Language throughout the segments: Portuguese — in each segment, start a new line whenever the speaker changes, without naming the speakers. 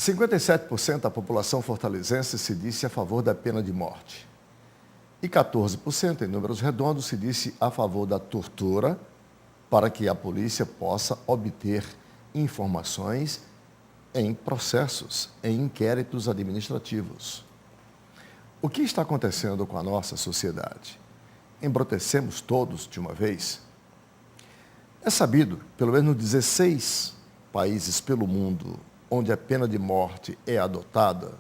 57% da população fortalezense se disse a favor da pena de morte. E 14%, em números redondos, se disse a favor da tortura para que a polícia possa obter informações em processos, em inquéritos administrativos. O que está acontecendo com a nossa sociedade? Embrutecemos todos de uma vez? É sabido, pelo menos 16 países pelo mundo, onde a pena de morte é adotada,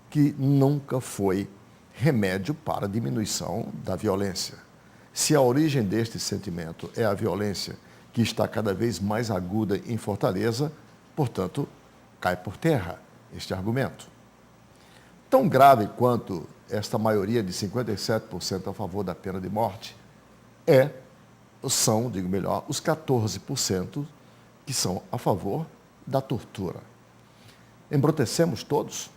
que nunca foi remédio para a diminuição da violência. Se a origem deste sentimento é a violência, que está cada vez mais aguda em Fortaleza, portanto, cai por terra este argumento. Tão grave quanto esta maioria de 57% a favor da pena de morte são, digo melhor, os 14% que são a favor da tortura. Embrutecemos todos?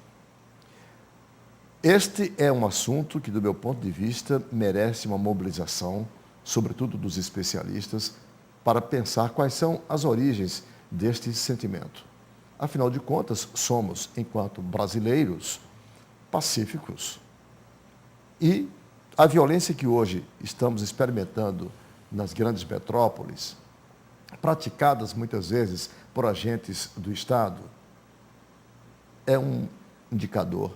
Este é um assunto que, do meu ponto de vista, merece uma mobilização, sobretudo dos especialistas, para pensar quais são as origens deste sentimento. Afinal de contas, somos, enquanto brasileiros, pacíficos. E a violência que hoje estamos experimentando nas grandes metrópoles, praticadas muitas vezes por agentes do Estado, é um indicador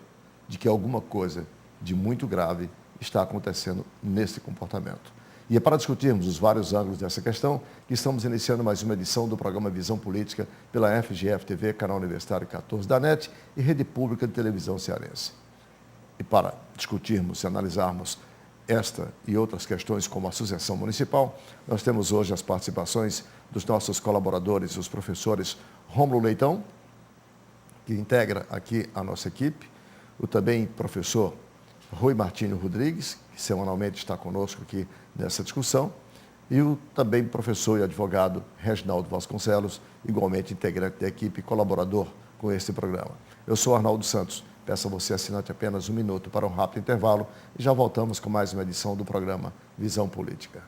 de que alguma coisa de muito grave está acontecendo nesse comportamento. E é para discutirmos os vários ângulos dessa questão que estamos iniciando mais uma edição do programa Visão Política pela FGF-TV, Canal Universitário 14 da NET e Rede Pública de Televisão Cearense. E para discutirmos e analisarmos esta e outras questões como a sucessão municipal, nós temos hoje as participações dos nossos colaboradores, os professores Rômulo Leitão, que integra aqui a nossa equipe, o também professor Rui Martínio Rodrigues, que semanalmente está conosco aqui nessa discussão, e o também professor e advogado Reginaldo Vasconcelos, igualmente integrante da equipe e colaborador com este programa. Eu sou Arnaldo Santos, peço a você assinante apenas um minuto para um rápido intervalo e já voltamos com mais uma edição do programa Visão Política.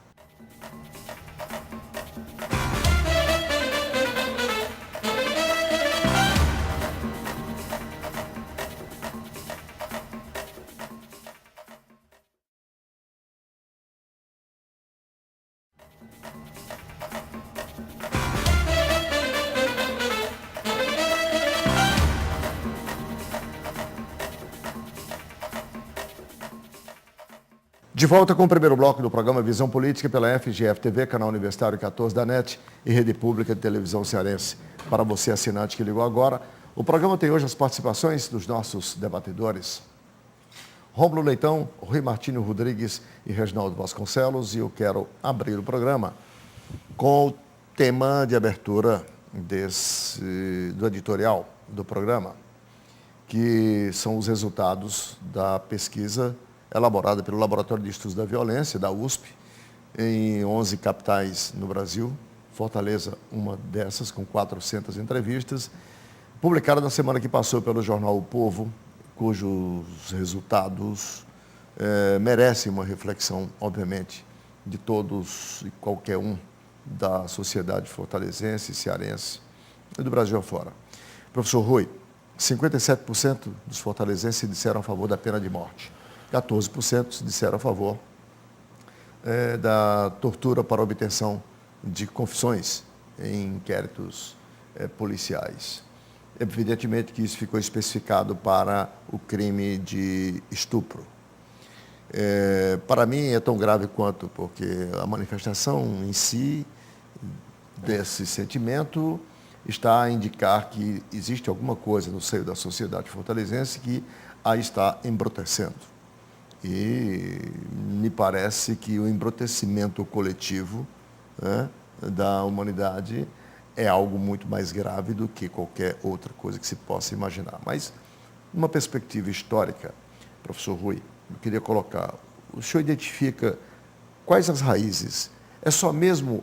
De volta com o primeiro bloco do programa Visão Política pela FGF-TV, Canal Universitário 14 da NET e Rede Pública de Televisão Cearense. Para você, assinante que ligou agora, o programa tem hoje as participações dos nossos debatedores. Rômulo Leitão, Rui Martínio Rodrigues e Reginaldo Vasconcelos, e eu quero abrir o programa com o tema de abertura do editorial do programa, que são os resultados da pesquisa elaborada pelo Laboratório de Estudos da Violência, da USP, em 11 capitais no Brasil, Fortaleza uma dessas, com 400 entrevistas, publicada na semana que passou pelo jornal O Povo, cujos resultados merecem uma reflexão, obviamente, de todos e qualquer um da sociedade fortalezense, cearense e do Brasil afora. Professor Rui, 57% dos fortalezenses disseram a favor da pena de morte. 14% disseram a favor da tortura para obtenção de confissões em inquéritos policiais. Evidentemente que isso ficou especificado para o crime de estupro. Para mim é tão grave quanto, porque a manifestação em si desse sentimento está a indicar que existe alguma coisa no seio da sociedade fortalezense que a está embrutecendo. E me parece que o embrutecimento coletivo da humanidade é algo muito mais grave do que qualquer outra coisa que se possa imaginar. Mas, numa perspectiva histórica, professor Rui, eu queria colocar, o senhor identifica quais as raízes? É só mesmo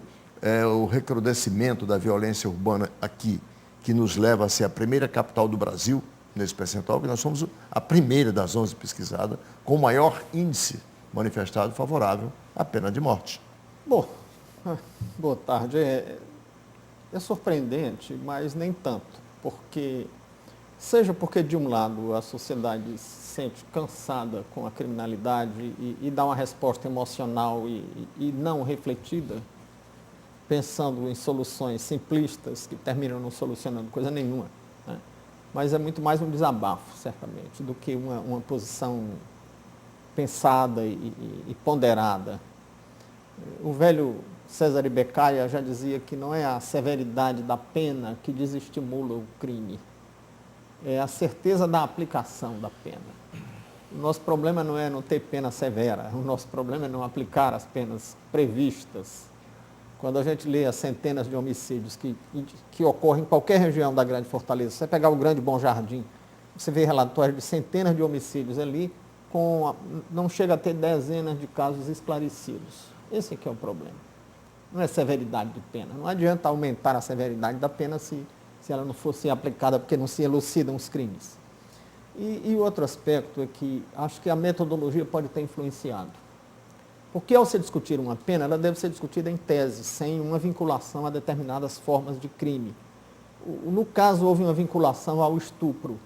o recrudescimento da violência urbana aqui que nos leva a ser a primeira capital do Brasil, nesse percentual, porque nós somos a primeira das 11 pesquisadas com o maior índice manifestado favorável à pena de morte.
Bom, boa tarde. É surpreendente, mas nem tanto, porque Seja porque, de um lado, a sociedade se sente cansada com a criminalidade e dá uma resposta emocional e não refletida, pensando em soluções simplistas que terminam não solucionando coisa nenhuma, né? Mas é muito mais um desabafo, certamente, do que uma posição pensada e ponderada. O velho César Beccaria já dizia que não é a severidade da pena que desestimula o crime, é a certeza da aplicação da pena. O nosso problema não é não ter pena severa, o nosso problema é não aplicar as penas previstas. Quando a gente lê as centenas de homicídios que ocorrem em qualquer região da Grande Fortaleza, você pegar o Grande Bom Jardim, você vê relatórios de centenas de homicídios ali, não chega a ter dezenas de casos esclarecidos. Esse aqui é o problema. Não é severidade de pena. Não adianta aumentar a severidade da pena se ela não fosse aplicada, porque não se elucidam os crimes. E outro aspecto é que acho que a metodologia pode ter influenciado. Porque ao se discutir uma pena, ela deve ser discutida em tese, sem uma vinculação a determinadas formas de crime. No caso, houve uma vinculação ao estupro,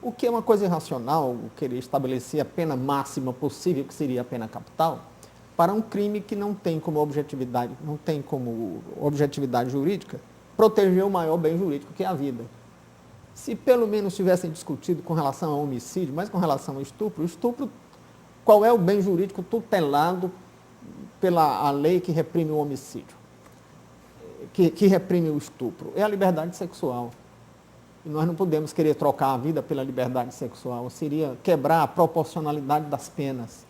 o que é uma coisa irracional, querer estabelecer a pena máxima possível, que seria a pena capital, para um crime que não tem como objetividade jurídica proteger o maior bem jurídico, que é a vida. Se pelo menos tivessem discutido com relação ao homicídio, mas com relação ao estupro, qual é o bem jurídico tutelado pela lei que reprime o homicídio, que reprime o estupro? É a liberdade sexual. E nós não podemos querer trocar a vida pela liberdade sexual, seria quebrar a proporcionalidade das penas,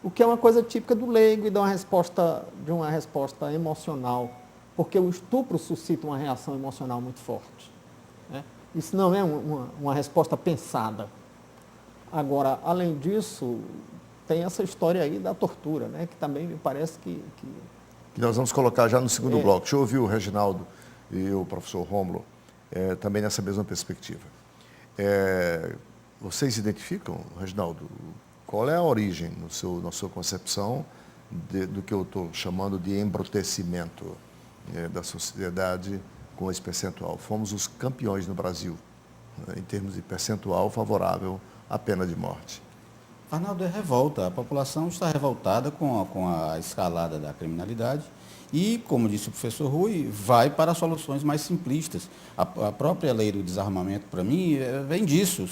o que é uma coisa típica do leigo e de uma resposta emocional, porque o estupro suscita uma reação emocional muito forte, né? Isso não é uma resposta pensada. Agora, além disso, tem essa história aí da tortura, né? Que também me parece que
nós vamos colocar já no segundo bloco. Deixa eu ouvir o Reginaldo e o professor Rômulo, também nessa mesma perspectiva. Vocês identificam, Reginaldo, qual é a origem, na sua concepção, do que eu estou chamando de embrutecimento da sociedade com esse percentual? Fomos os campeões no Brasil, em termos de percentual favorável à pena de morte.
Arnaldo, é revolta. A população está revoltada com a escalada da criminalidade e, como disse o professor Rui, vai para soluções mais simplistas. A própria lei do desarmamento, para mim, vem disso.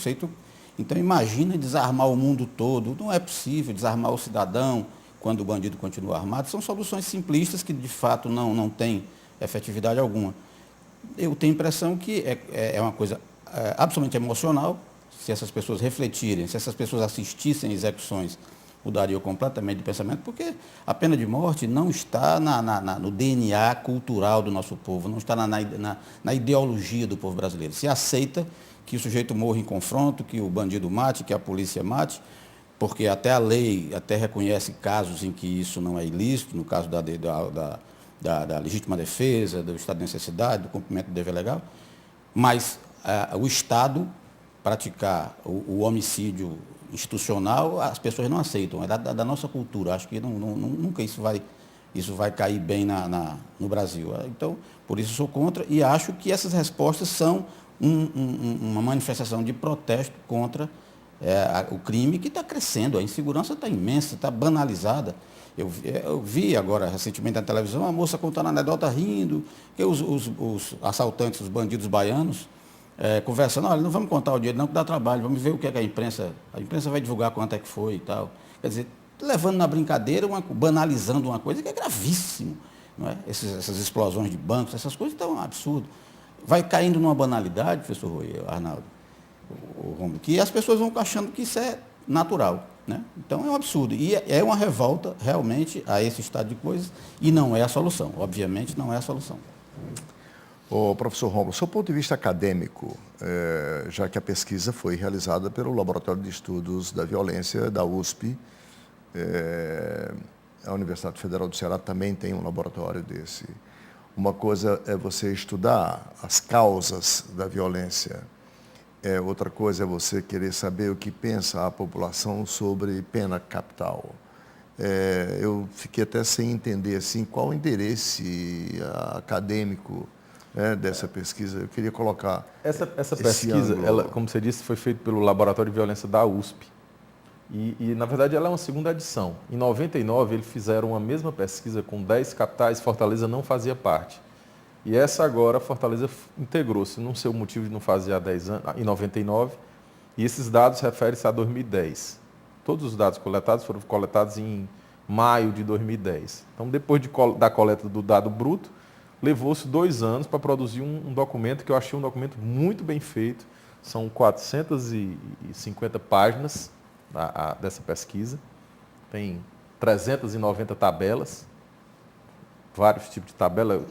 Então, imagina desarmar o mundo todo. Não é possível desarmar o cidadão quando o bandido continua armado. São soluções simplistas que, de fato, não têm efetividade alguma. Eu tenho a impressão que é uma coisa absolutamente emocional. Se essas pessoas refletirem, se essas pessoas assistissem execuções, mudariam completamente de pensamento, porque a pena de morte não está no DNA cultural do nosso povo, não está na ideologia do povo brasileiro. Se aceita que o sujeito morra em confronto, que o bandido mate, que a polícia mate, porque até a lei até reconhece casos em que isso não é ilícito, no caso da legítima defesa, do estado de necessidade, do cumprimento do dever legal, mas o Estado praticar o homicídio institucional, as pessoas não aceitam, é da nossa cultura. Acho que nunca isso vai cair bem no Brasil. Então, por isso sou contra e acho que essas respostas são uma manifestação de protesto contra o crime que está crescendo, a insegurança está imensa, está banalizada. Eu vi agora, recentemente, na televisão, a moça contando a anedota rindo, que os assaltantes, os bandidos baianos, conversando, olha, não vamos contar o dinheiro não, que dá trabalho, vamos ver o que é que a imprensa vai divulgar quanto é que foi e tal. Quer dizer, levando na brincadeira, banalizando uma coisa que é gravíssimo, não é? Essas explosões de bancos, essas coisas estão um absurdo. Vai caindo numa banalidade, professor Rui, Arnaldo, o Romulo, que as pessoas vão achando que isso é natural, né? Então é um absurdo. E é uma revolta realmente a esse estado de coisas e não é a solução. Obviamente não é a solução.
Professor Rômulo, do seu ponto de vista acadêmico, já que a pesquisa foi realizada pelo Laboratório de Estudos da Violência da USP, a Universidade Federal do Ceará também tem um laboratório desse. Uma coisa é você estudar as causas da violência, outra coisa é você querer saber o que pensa a população sobre pena capital. Eu fiquei até sem entender assim, qual o interesse acadêmico dessa pesquisa. Eu queria colocar
Essa
esse
pesquisa,
ângulo.
ela, como você disse, foi feita pelo Laboratório de Violência da USP. E, na verdade, ela é uma segunda edição. Em 99, eles fizeram a mesma pesquisa com 10 capitais, Fortaleza não fazia parte. E essa agora, Fortaleza integrou-se, não sei o motivo de não fazer há 10 anos, em 99, e esses dados referem-se a 2010. Todos os dados coletados foram coletados em maio de 2010. Então, depois da coleta do dado bruto, levou-se 2 anos para produzir um documento que eu achei um documento muito bem feito. São 450 páginas dessa pesquisa. Tem 390 tabelas, vários tipos de tabela,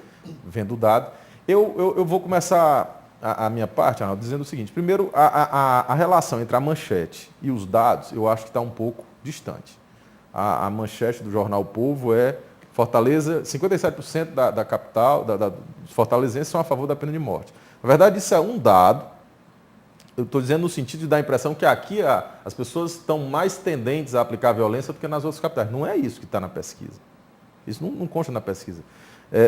vendo o dado. Eu vou começar a minha parte, Arnaldo, dizendo o seguinte. Primeiro, a relação entre a manchete e os dados, eu acho que está um pouco distante. A manchete do jornal O Povo é Fortaleza, 57% da capital, dos fortalezenses são a favor da pena de morte. Na verdade, isso é um dado. Eu estou dizendo no sentido de dar a impressão que aqui as pessoas estão mais tendentes a aplicar violência do que nas outras capitais. Não é isso que está na pesquisa. Isso não consta na pesquisa.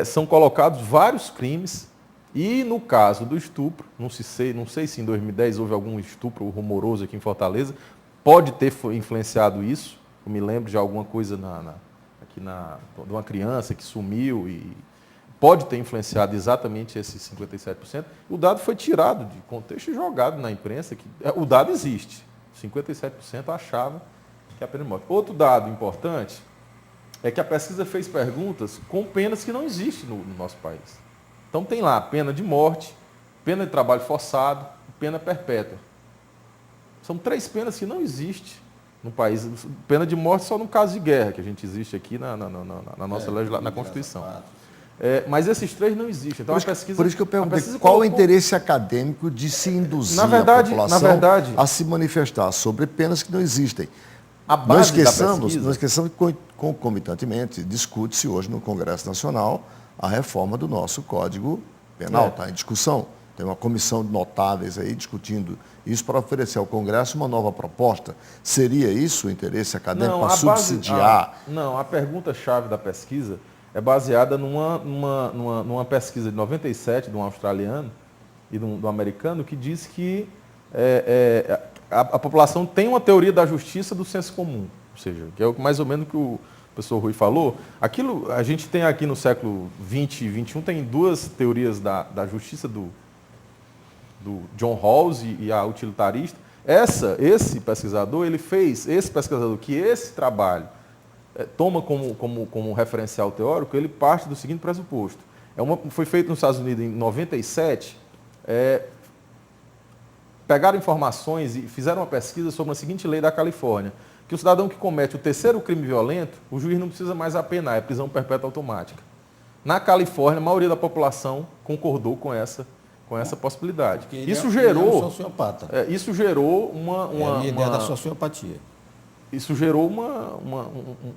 São colocados vários crimes e, no caso do estupro, não sei se em 2010 houve algum estupro rumoroso aqui em Fortaleza, pode ter influenciado isso. Eu me lembro de alguma coisa de uma criança que sumiu e pode ter influenciado exatamente esses 57%. O dado foi tirado de contexto e jogado na imprensa. O dado existe. 57% achava que a pena de morte. Outro dado importante é que a pesquisa fez perguntas com penas que não existem no nosso país. Então tem lá pena de morte, pena de trabalho forçado e pena perpétua. São 3 penas que não existem no país. Pena de morte só no caso de guerra, que a gente existe aqui na nossa legislação, na Constituição. Mas esses 3 não existem. Então,
por isso que eu perguntei, qual o interesse acadêmico de se induzir a população a se manifestar sobre penas que não existem? Não esqueçamos que, concomitantemente, discute-se hoje no Congresso Nacional a reforma do nosso Código Penal, está em discussão. Tem uma comissão de notáveis aí discutindo isso para oferecer ao Congresso uma nova proposta. Seria isso o interesse acadêmico para subsidiar?
Não, a pergunta-chave da pesquisa é baseada numa pesquisa de 97 de um australiano e de um americano que diz que a população tem uma teoria da justiça do senso comum, ou seja, que é mais ou menos o que o professor Rui falou. Aquilo, a gente tem aqui no século XX e XXI, tem 2 teorias da justiça do John Rawls e a utilitarista. Esse pesquisador que esse trabalho toma como referencial teórico, ele parte do seguinte pressuposto. Foi feito nos Estados Unidos em 97, pegaram informações e fizeram uma pesquisa sobre a seguinte lei da Califórnia, que o cidadão que comete o 3º crime violento, o juiz não precisa mais apenar, é prisão perpétua automática. Na Califórnia, a maioria da população concordou com essa possibilidade. Isso gerou
um sociopata.
Isso gerou uma
ideia da sociopatia.
Isso gerou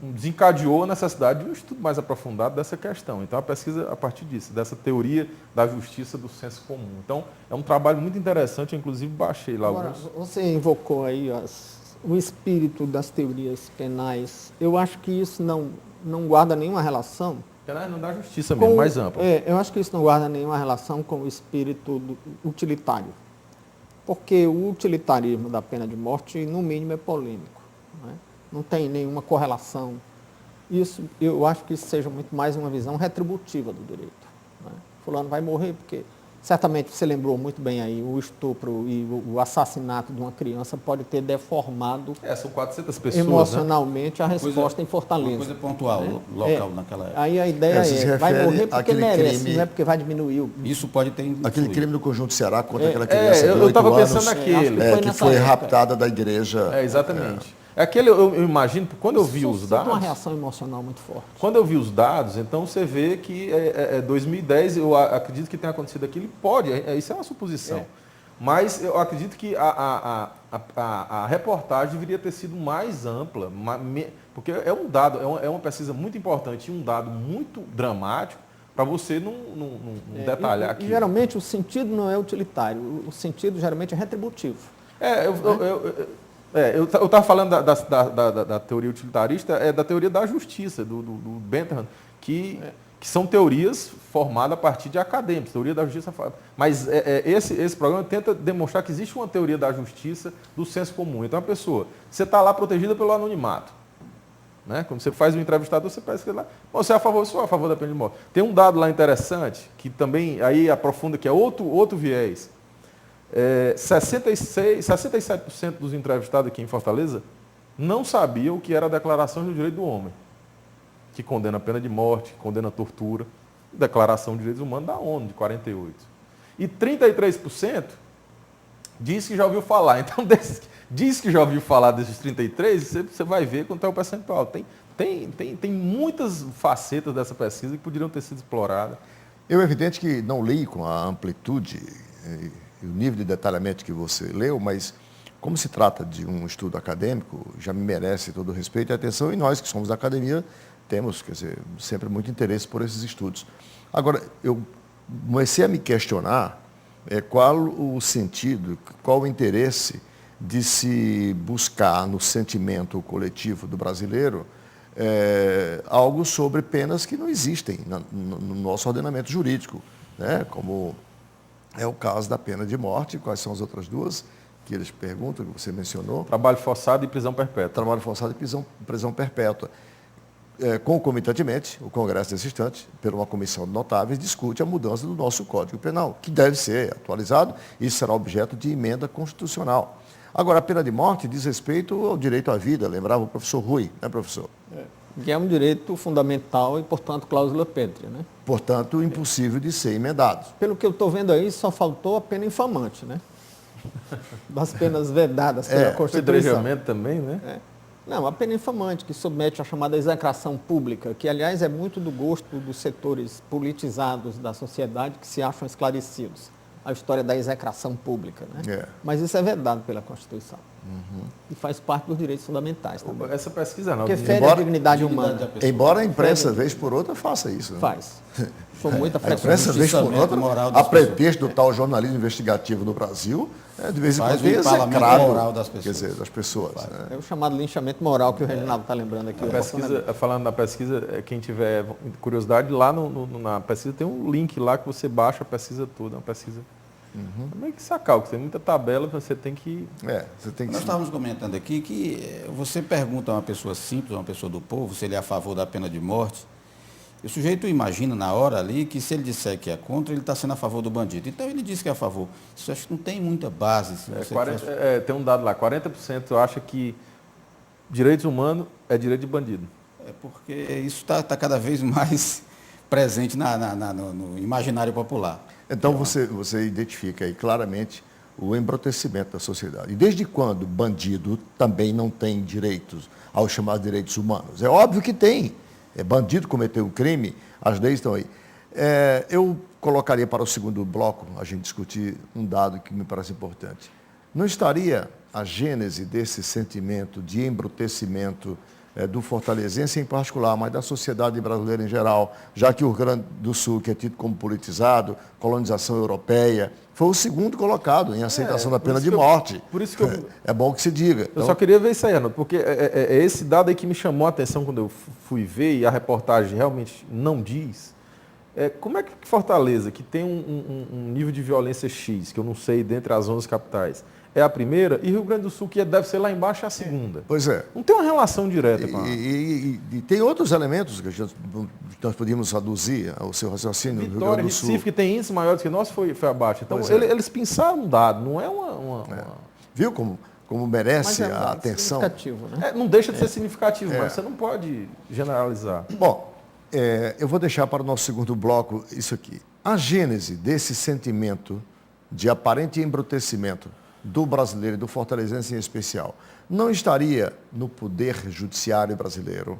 desencadeou a necessidade de um estudo mais aprofundado dessa questão. Então, a pesquisa, a partir disso, dessa teoria da justiça do senso comum. Então, é um trabalho muito interessante, eu, inclusive, baixei lá alguns.
Você invocou aí o espírito das teorias penais. Eu acho que isso não guarda nenhuma relação.
Penais não dá justiça mesmo, mais ampla.
Eu acho que isso não guarda nenhuma relação com o espírito utilitário. Porque o utilitarismo da pena de morte, no mínimo, é polêmico. Não tem nenhuma correlação. Eu acho que isso seja muito mais uma visão retributiva do direito. Fulano vai morrer porque, certamente, você lembrou muito bem aí, o estupro e o assassinato de uma criança pode ter deformado
são 400 pessoas,
emocionalmente a resposta em Fortaleza.
Uma coisa pontual, local, naquela época.
Aí a ideia vai morrer porque merece,
crime,
não é porque vai diminuir.
Isso pode ter influído.
Aquele crime do Conjunto Ceará contra aquela criança de 8 anos.
Eu estava pensando naquele.
Que foi raptada da igreja.
Exatamente. Aquele, eu imagino, quando eu vi os dados...
uma reação emocional muito forte.
Quando eu vi os dados, então você vê que 2010, eu acredito que tenha acontecido aquilo, isso é uma suposição. Mas eu acredito que a reportagem deveria ter sido mais ampla, porque é um dado, é uma pesquisa muito importante e um dado muito dramático para você não detalhar aqui.
Geralmente o sentido não é utilitário, o sentido geralmente é retributivo.
Eu estava falando da teoria utilitarista, da teoria da justiça, do Bentham, que que são teorias formadas a partir de acadêmicos, teoria da justiça. Mas esse programa tenta demonstrar que existe uma teoria da justiça do senso comum. Então, a pessoa, você está lá protegida pelo anonimato. Né? Quando você faz um entrevistado, você parece que lá, você é a favor, sou a favor da pena de morte. Tem um dado lá interessante, que também aí aprofunda, que é outro viés. 67% dos entrevistados aqui em Fortaleza não sabiam o que era a Declaração do Direito do Homem, que condena a pena de morte, que condena a tortura, Declaração de Direitos Humanos da ONU, de 48. E 33% diz que já ouviu falar. Então, diz que já ouviu falar desses 33%, você vai ver quanto é o percentual. Tem muitas facetas dessa pesquisa que poderiam ter sido exploradas.
É evidente que não li com a amplitude e o nível de detalhamento que você leu, mas como se trata de um estudo acadêmico, já me merece todo o respeito e atenção, e nós que somos da academia temos, quer dizer, sempre muito interesse por esses estudos. Agora, eu comecei a me questionar qual o sentido, qual o interesse de se buscar no sentimento coletivo do brasileiro algo sobre penas que não existem no nosso ordenamento jurídico, né? Como é o caso da pena de morte. Quais são as outras duas que eles perguntam, que você mencionou?
Trabalho forçado e prisão perpétua.
Trabalho forçado e prisão perpétua. Concomitantemente, o Congresso, nesse instante, por uma comissão de notáveis, discute a mudança do nosso Código Penal, que deve ser atualizado e será objeto de emenda constitucional. Agora, a pena de morte diz respeito ao direito à vida, lembrava o professor Rui, né, professor?
Que é um direito fundamental e, portanto, cláusula pétrea, né?
Portanto, impossível de ser emendado.
Pelo que eu estou vendo aí, só faltou a pena infamante, né? Das penas vedadas pela Constituição.
Apedrejamento também, né?
Não, a pena infamante, que submete à chamada execração pública, que, aliás, é muito do gosto dos setores politizados da sociedade que se acham esclarecidos. A história da execração pública, né? Mas isso é vedado pela Constituição. E faz parte dos direitos fundamentais também.
Essa pesquisa não.
Porque fere a dignidade humana.
Embora a imprensa, vez por outra, faça isso. Né?
Faz. Com muita
A
frequência.
imprensa, vez por outra, a pretexto do tal jornalismo investigativo no Brasil, de vez em quando tem execrado
moral das pessoas.
Quer dizer, das pessoas.
É o chamado linchamento moral que o Reginaldo está lembrando aqui.
Falando da pesquisa, quem tiver curiosidade, lá na pesquisa tem um link lá que você baixa a pesquisa toda, uma pesquisa. Também que sacar, porque tem muita tabela, você tem que...
Nós estávamos comentando aqui que você pergunta a uma pessoa simples, uma pessoa do povo, se ele é a favor da pena de morte. O sujeito imagina na hora ali que se ele disser que é contra, ele está sendo a favor do bandido. Então ele diz que é a favor. Isso acho que não tem muita base.
Tem um dado lá, 40% acha que direitos humanos é direito de bandido.
É porque isso está cada vez mais presente no imaginário popular.
Então você identifica aí claramente o embrutecimento da sociedade. E desde quando bandido também não tem direitos, aos chamados direitos humanos? É óbvio que tem. Bandido cometeu um crime, as leis estão aí. Eu colocaria para o segundo bloco, a gente discutir um dado que me parece importante. Não estaria a gênese desse sentimento de embrutecimento do fortalezense em particular, mas da sociedade brasileira em geral, já que o Rio Grande do Sul, que é tido como politizado, colonização europeia, foi o segundo colocado em aceitação da pena de morte.
Por isso que
é bom que se diga.
Eu só queria ver isso aí, Arnaldo, porque é esse dado aí que me chamou a atenção quando eu fui ver, e a reportagem realmente não diz. Como é que Fortaleza, que tem um nível de violência X, que eu não sei, dentre as 11 capitais, é a primeira, e Rio Grande do Sul, que deve ser lá embaixo, é a segunda.
Pois é.
Não tem uma relação direta com a...
E tem outros elementos que nós podíamos aduzir ao seu raciocínio.
Vitória,
no Rio Grande do Sul.
Recife, que tem índice maior do que nós, foi abaixo. Então, eles pensaram um dado, não é
Viu como merece a atenção?
Significativo, né?
Não deixa de ser significativo, mas você não pode generalizar.
Bom, eu vou deixar para o nosso segundo bloco isso aqui. A gênese desse sentimento de aparente embrutecimento do brasileiro e do fortalezense em especial, não estaria no poder judiciário brasileiro,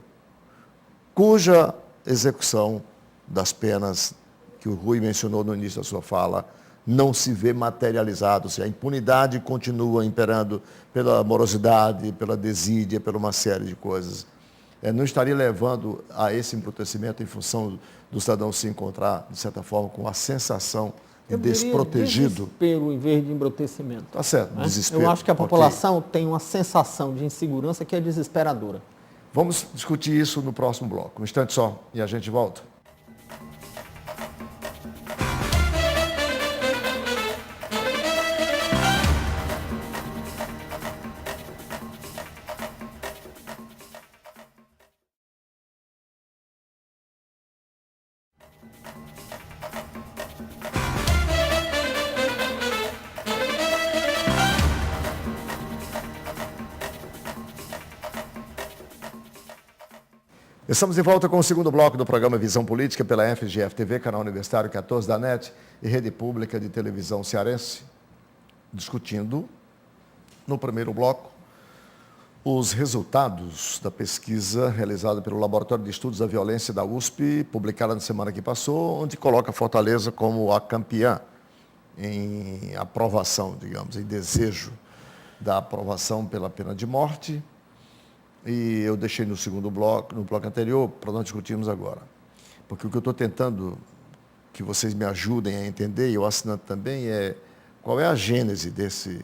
cuja execução das penas que o Rui mencionou no início da sua fala não se vê materializado, se a impunidade continua imperando pela morosidade, pela desídia, por uma série de coisas. Não estaria levando a esse embrutecimento em função do cidadão se encontrar, de certa forma, com a sensação desprotegido.
Desespero em vez de embrutecimento.
Tá certo,
né?
Desespero.
Eu acho que a população tem uma sensação de insegurança que é desesperadora.
Vamos discutir isso no próximo bloco. Um instante só e a gente volta. Estamos de volta com o segundo bloco do programa Visão Política pela FGF-TV, canal universitário 14 da NET e rede pública de televisão cearense, discutindo, no primeiro bloco, os resultados da pesquisa realizada pelo Laboratório de Estudos da Violência da USP, publicada na semana que passou, onde coloca Fortaleza como a campeã em aprovação, digamos, em desejo da aprovação pela pena de morte. E eu deixei no segundo bloco, no bloco anterior, para nós discutirmos agora. Porque o que eu estou tentando que vocês me ajudem a entender, e eu assinando também, é qual é a gênese desse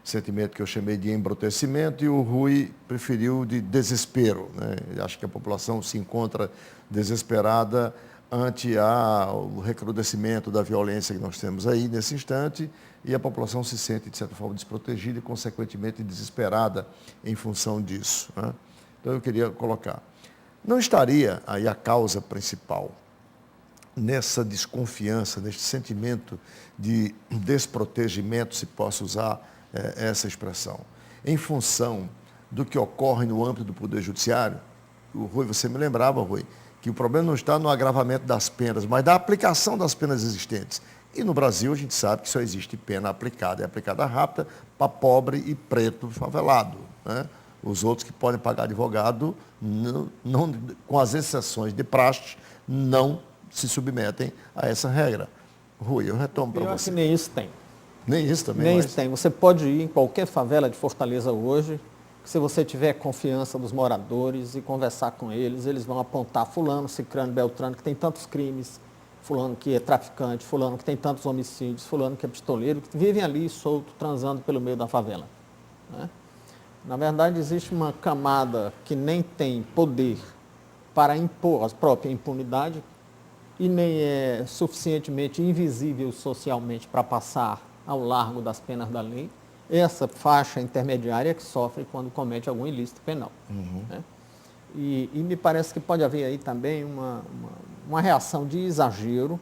sentimento que eu chamei de embrutecimento e o Rui preferiu de desespero, né? Eu acho que a população se encontra desesperada ante o recrudescimento da violência que nós temos aí nesse instante e a população se sente, de certa forma, desprotegida e, consequentemente, desesperada em função disso, né? Então, eu queria colocar. Não estaria aí a causa principal nessa desconfiança, neste sentimento de desprotegimento, se posso usar essa expressão, em função do que ocorre no âmbito do Poder Judiciário? O Rui, você me lembrava, Rui, que o problema não está no agravamento das penas, mas da aplicação das penas existentes. E no Brasil a gente sabe que só existe pena aplicada, é aplicada rápida para pobre e preto favelado, né? Os outros que podem pagar advogado, não, com as exceções de praxe, não se submetem a essa regra. Rui, eu retomo para você.
Que nem isso tem.
Nem isso também?
Nem isso tem. Você pode ir em qualquer favela de Fortaleza hoje, se você tiver confiança dos moradores e conversar com eles, eles vão apontar fulano, cicrano, beltrano, que tem tantos crimes, fulano que é traficante, fulano que tem tantos homicídios, fulano que é pistoleiro, que vivem ali solto, transando pelo meio da favela, né? Na verdade, existe uma camada que nem tem poder para impor a própria impunidade e nem é suficientemente invisível socialmente para passar ao largo das penas da lei, essa faixa intermediária que sofre quando comete algum ilícito penal, né? E me parece que pode haver aí também uma reação de exagero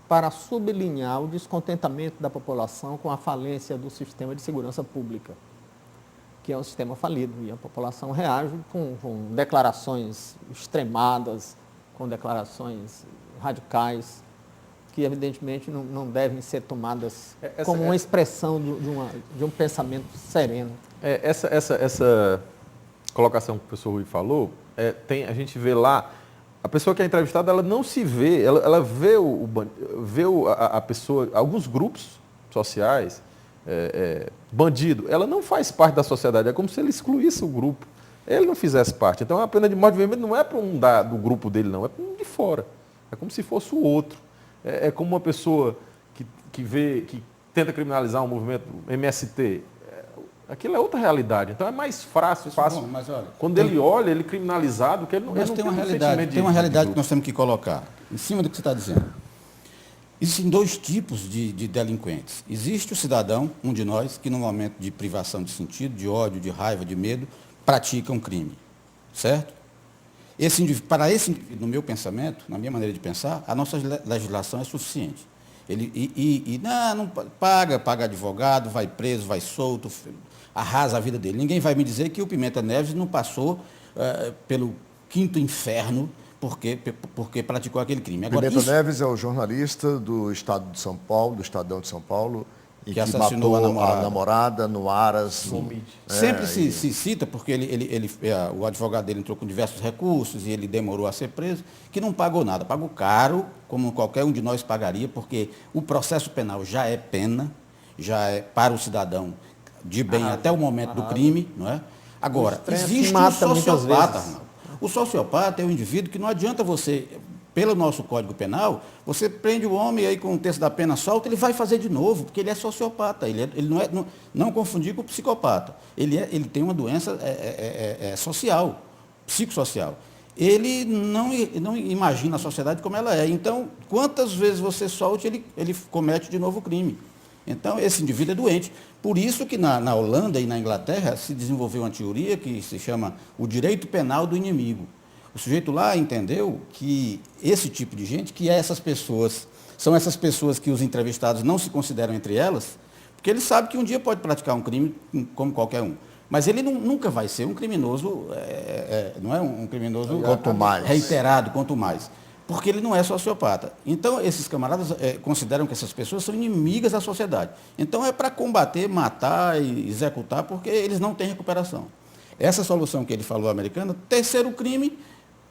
para sublinhar o descontentamento da população com a falência do sistema de segurança pública, que é um sistema falido, e a população reage com declarações extremadas, com declarações radicais, que evidentemente não devem ser tomadas como uma expressão de um pensamento sereno.
Essa colocação que o professor Rui falou, a gente vê lá, a pessoa que é entrevistada, ela não se vê, ela vê, a pessoa, alguns grupos sociais, bandido, ela não faz parte da sociedade, é como se ele excluísse o grupo, ele não fizesse parte. Então a pena de morte não é para um do grupo dele, não, é para um de fora, é como se fosse o outro. É como uma pessoa que tenta criminalizar um movimento MST. Aquilo é outra realidade. Então é mais fácil.
Bom, mas olha,
quando ele olha, ele criminalizado, que ele não,
mas
ele
tem
não
uma
tem
realidade,
de,
tem uma realidade
de
que nós temos que colocar em cima do que você está dizendo. Existem dois tipos de delinquentes. Existe o cidadão, um de nós, que no momento de privação de sentido, de ódio, de raiva, de medo, pratica um crime. Certo? Para esse indivíduo, no meu pensamento, na minha maneira de pensar, a nossa legislação é suficiente. Ele não paga advogado, vai preso, vai solto, arrasa a vida dele. Ninguém vai me dizer que o Pimenta Neves não passou pelo quinto inferno porque praticou aquele crime. Agora,
Pimenta Neves é o jornalista do Estado de São Paulo, do Estadão de São Paulo, e que
assassinou
matou a namorada no Aras.
Sempre se cita, porque o advogado dele entrou com diversos recursos e ele demorou a ser preso, que não pagou nada. Pagou caro, como qualquer um de nós pagaria, porque o processo penal já é pena, já é para o cidadão de bem até o momento do crime, não é? Agora, existe o sociopata, Arnaldo. O sociopata é um indivíduo que não adianta você, pelo nosso Código Penal, você prende o homem aí com um terço da pena solta, ele vai fazer de novo, porque ele é sociopata, ele não confundir com o psicopata. Ele tem uma doença social, psicossocial. Ele não imagina a sociedade como ela é. Então, quantas vezes você solte, ele comete de novo o crime. Então, esse indivíduo é doente. Por isso que na Holanda e na Inglaterra se desenvolveu uma teoria que se chama o direito penal do inimigo. O sujeito lá entendeu que esse tipo de gente, são essas pessoas que os entrevistados não se consideram entre elas, porque ele sabe que um dia pode praticar um crime como qualquer um. Mas ele nunca vai ser um criminoso, não é um criminoso
Quanto mais.
reiterado, quanto mais. Porque ele não é sociopata. Então, esses camaradas consideram que essas pessoas são inimigas da sociedade. Então, é para combater, matar e executar, porque eles não têm recuperação. Essa solução que ele falou, americana, terceiro crime,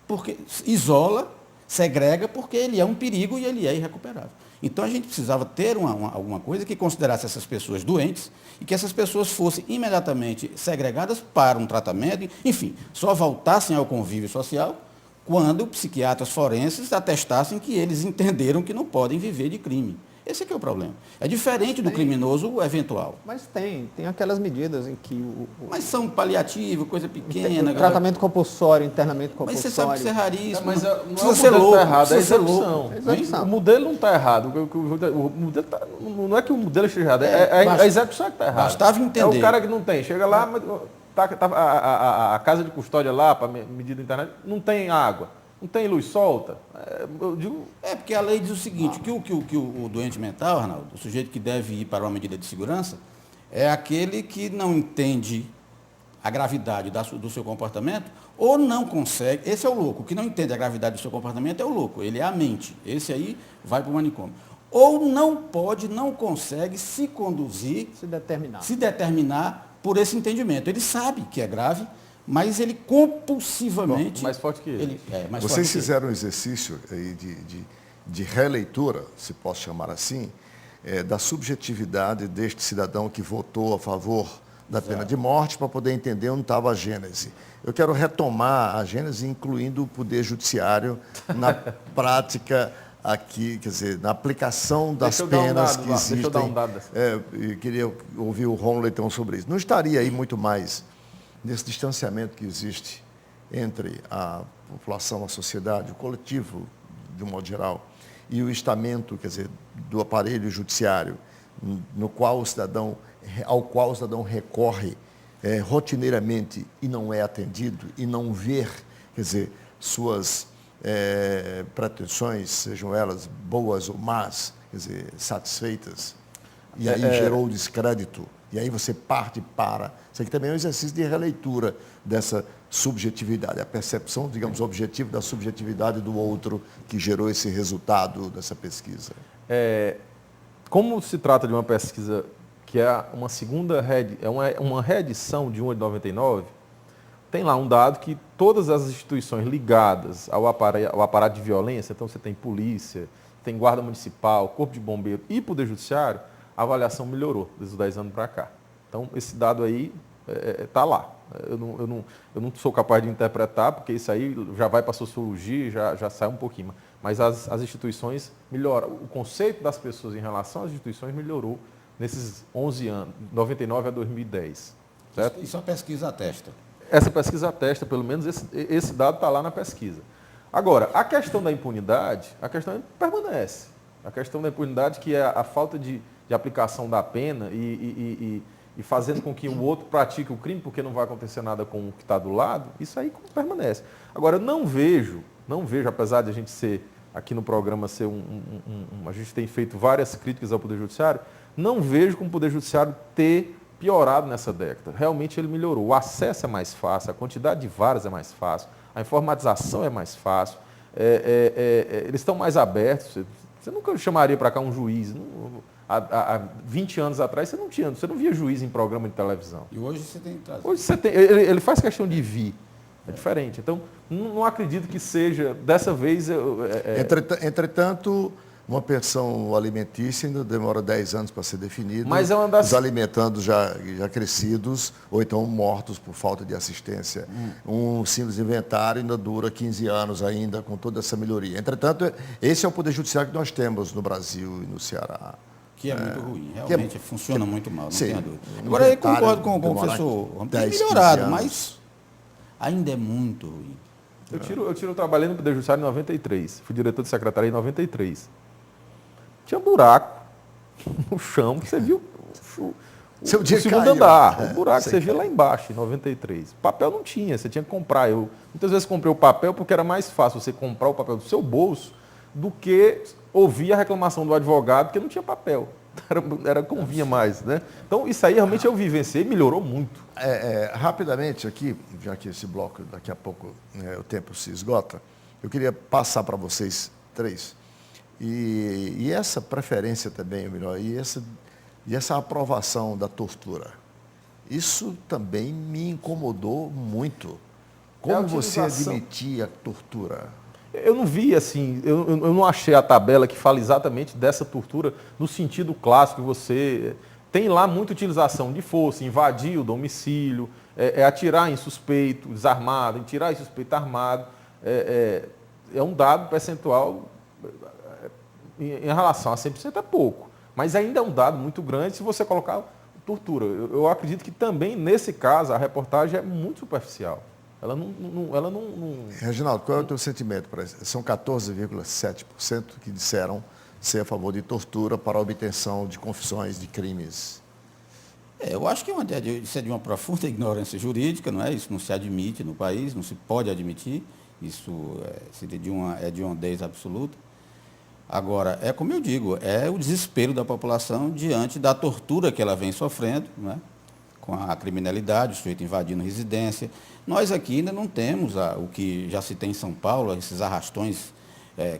porque isola, segrega, porque ele é um perigo e ele é irrecuperável. Então, a gente precisava ter alguma coisa que considerasse essas pessoas doentes e que essas pessoas fossem imediatamente segregadas para um tratamento, enfim, só voltassem ao convívio social quando psiquiatras forenses atestassem que eles entenderam que não podem viver de crime. Esse aqui é o problema. É diferente do criminoso eventual.
Mas tem aquelas medidas em que
Mas são paliativos, coisa pequena.
tratamento compulsório, internamento
Mas
compulsório.
você sabe que isso é raríssimo.
Mas não
precisa ser louco.
Tá errado, é
Precisa ser
execução.
louco.
É execução.
O modelo não está errado. O modelo não é que o modelo esteja errado, a execução é que está errada.
Bastava entender.
É o cara que não tem. Chega lá, mas a casa de custódia lá, para medida da internet, não tem água. Não tem luz solta? Eu digo...
Porque a lei diz o seguinte, que o doente mental, Arnaldo, o sujeito que deve ir para uma medida de segurança, é aquele que não entende a gravidade do seu comportamento ou não consegue, esse é o louco, o que não entende a gravidade do seu comportamento é o louco, ele é a mente, esse aí vai para o manicômio. Ou não pode, não consegue se conduzir, se determinar por esse entendimento. Ele sabe que é grave, mas ele compulsivamente...
mais forte que ele.
Vocês fizeram um exercício aí de releitura, se posso chamar assim, da subjetividade deste cidadão que votou a favor da pena de morte para poder entender onde estava a gênese. Eu quero retomar a gênese, incluindo o Poder Judiciário na prática aqui, quer dizer, na aplicação das penas que existem.
Deixa eu dar um dado.
Eu queria ouvir o Rômulo Leitão sobre isso. Não estaria aí muito mais nesse distanciamento que existe entre a população, a sociedade, o coletivo, de um modo geral, e o estamento, quer dizer, do aparelho judiciário, ao qual o cidadão recorre rotineiramente e não é atendido, e não vê, quer dizer, suas pretensões, sejam elas boas ou más, quer dizer, satisfeitas, e aí gerou descrédito. E aí você parte para... Isso aqui também é um exercício de releitura dessa subjetividade, a percepção, digamos, objetiva da subjetividade do outro que gerou esse resultado dessa pesquisa.
Como se trata de uma pesquisa que é uma segunda uma reedição de uma de 99, tem lá um dado que todas as instituições ligadas ao aparato de violência, então você tem polícia, tem guarda municipal, corpo de bombeiro e poder judiciário, a avaliação melhorou desde os 10 anos para cá. Então, esse dado aí está lá. Eu não sou capaz de interpretar, porque isso aí já vai para a sociologia, já sai um pouquinho. Mas as instituições melhoram. O conceito das pessoas em relação às instituições melhorou nesses 11 anos, 99 a 2010. Certo?
Isso a pesquisa atesta.
Essa pesquisa atesta, pelo menos esse dado está lá na pesquisa. Agora, a questão da impunidade, a questão permanece. A questão da impunidade, que é a falta de aplicação da pena e fazendo com que o outro pratique o crime, porque não vai acontecer nada com o que está do lado, isso aí permanece. Agora, eu não vejo, apesar de a gente ser, aqui no programa, a gente tem feito várias críticas ao Poder Judiciário, não vejo como o Poder Judiciário ter piorado nessa década. Realmente ele melhorou. O acesso é mais fácil, a quantidade de varas é mais fácil, a informatização é mais fácil, eles estão mais abertos. Você nunca chamaria para cá um juiz. Há 20 anos atrás você não via juiz em programa de televisão.
E hoje você tem que trazer.
Hoje você tem, ele faz questão de vir. É diferente. Então, não acredito que seja, dessa vez...
Entretanto, uma pensão alimentícia ainda demora 10 anos para ser definida.
Mas é uma das...
Os alimentandos já crescidos, ou então mortos por falta de assistência. Um simples inventário ainda dura 15 anos ainda, com toda essa melhoria. Entretanto, esse é o Poder Judiciário que nós temos no Brasil e no Ceará.
Que é muito ruim, realmente funciona muito mal, não tenha dúvida.
Um
Agora, eu concordo com o professor, tem melhorado, mas ainda é muito ruim.
Eu trabalhei no Poder Judiciário em 93, fui diretor de secretaria em 93. Tinha buraco no chão, que você viu o segundo andar, o buraco que você via lá embaixo, em 93. Papel não tinha, você tinha que comprar. Eu muitas vezes comprei o papel porque era mais fácil você comprar o papel do seu bolso do que ouvir a reclamação do advogado, porque não tinha papel. convinha mais, né? Então, isso aí realmente eu vivenciei e melhorou muito.
Rapidamente aqui, já que esse bloco daqui a pouco o tempo se esgota, eu queria passar para vocês três. E essa preferência também, melhor, e essa aprovação da tortura, isso também me incomodou muito. Como você admitia a tortura?
Eu não vi assim, eu não achei a tabela que fala exatamente dessa tortura no sentido clássico que você... Tem lá muita utilização de força, invadir o domicílio, atirar em suspeito desarmado, atirar em suspeito armado. É um dado percentual, em relação a 100% é pouco, mas ainda é um dado muito grande se você colocar tortura. Eu acredito que também, nesse caso, a reportagem é muito superficial. Ela não...
Reginaldo, qual é o teu sentimento? São 14,7% que disseram ser a favor de tortura para a obtenção de confissões de crimes.
Eu acho que isso é de uma profunda ignorância jurídica, não é? Isso não se admite no país, não se pode admitir. Isso seria de uma hediondez absoluta. Agora, é como eu digo, é o desespero da população diante da tortura que ela vem sofrendo, não é? Com a criminalidade, o sujeito invadindo residência. Nós aqui ainda não temos o que já se tem em São Paulo, esses arrastões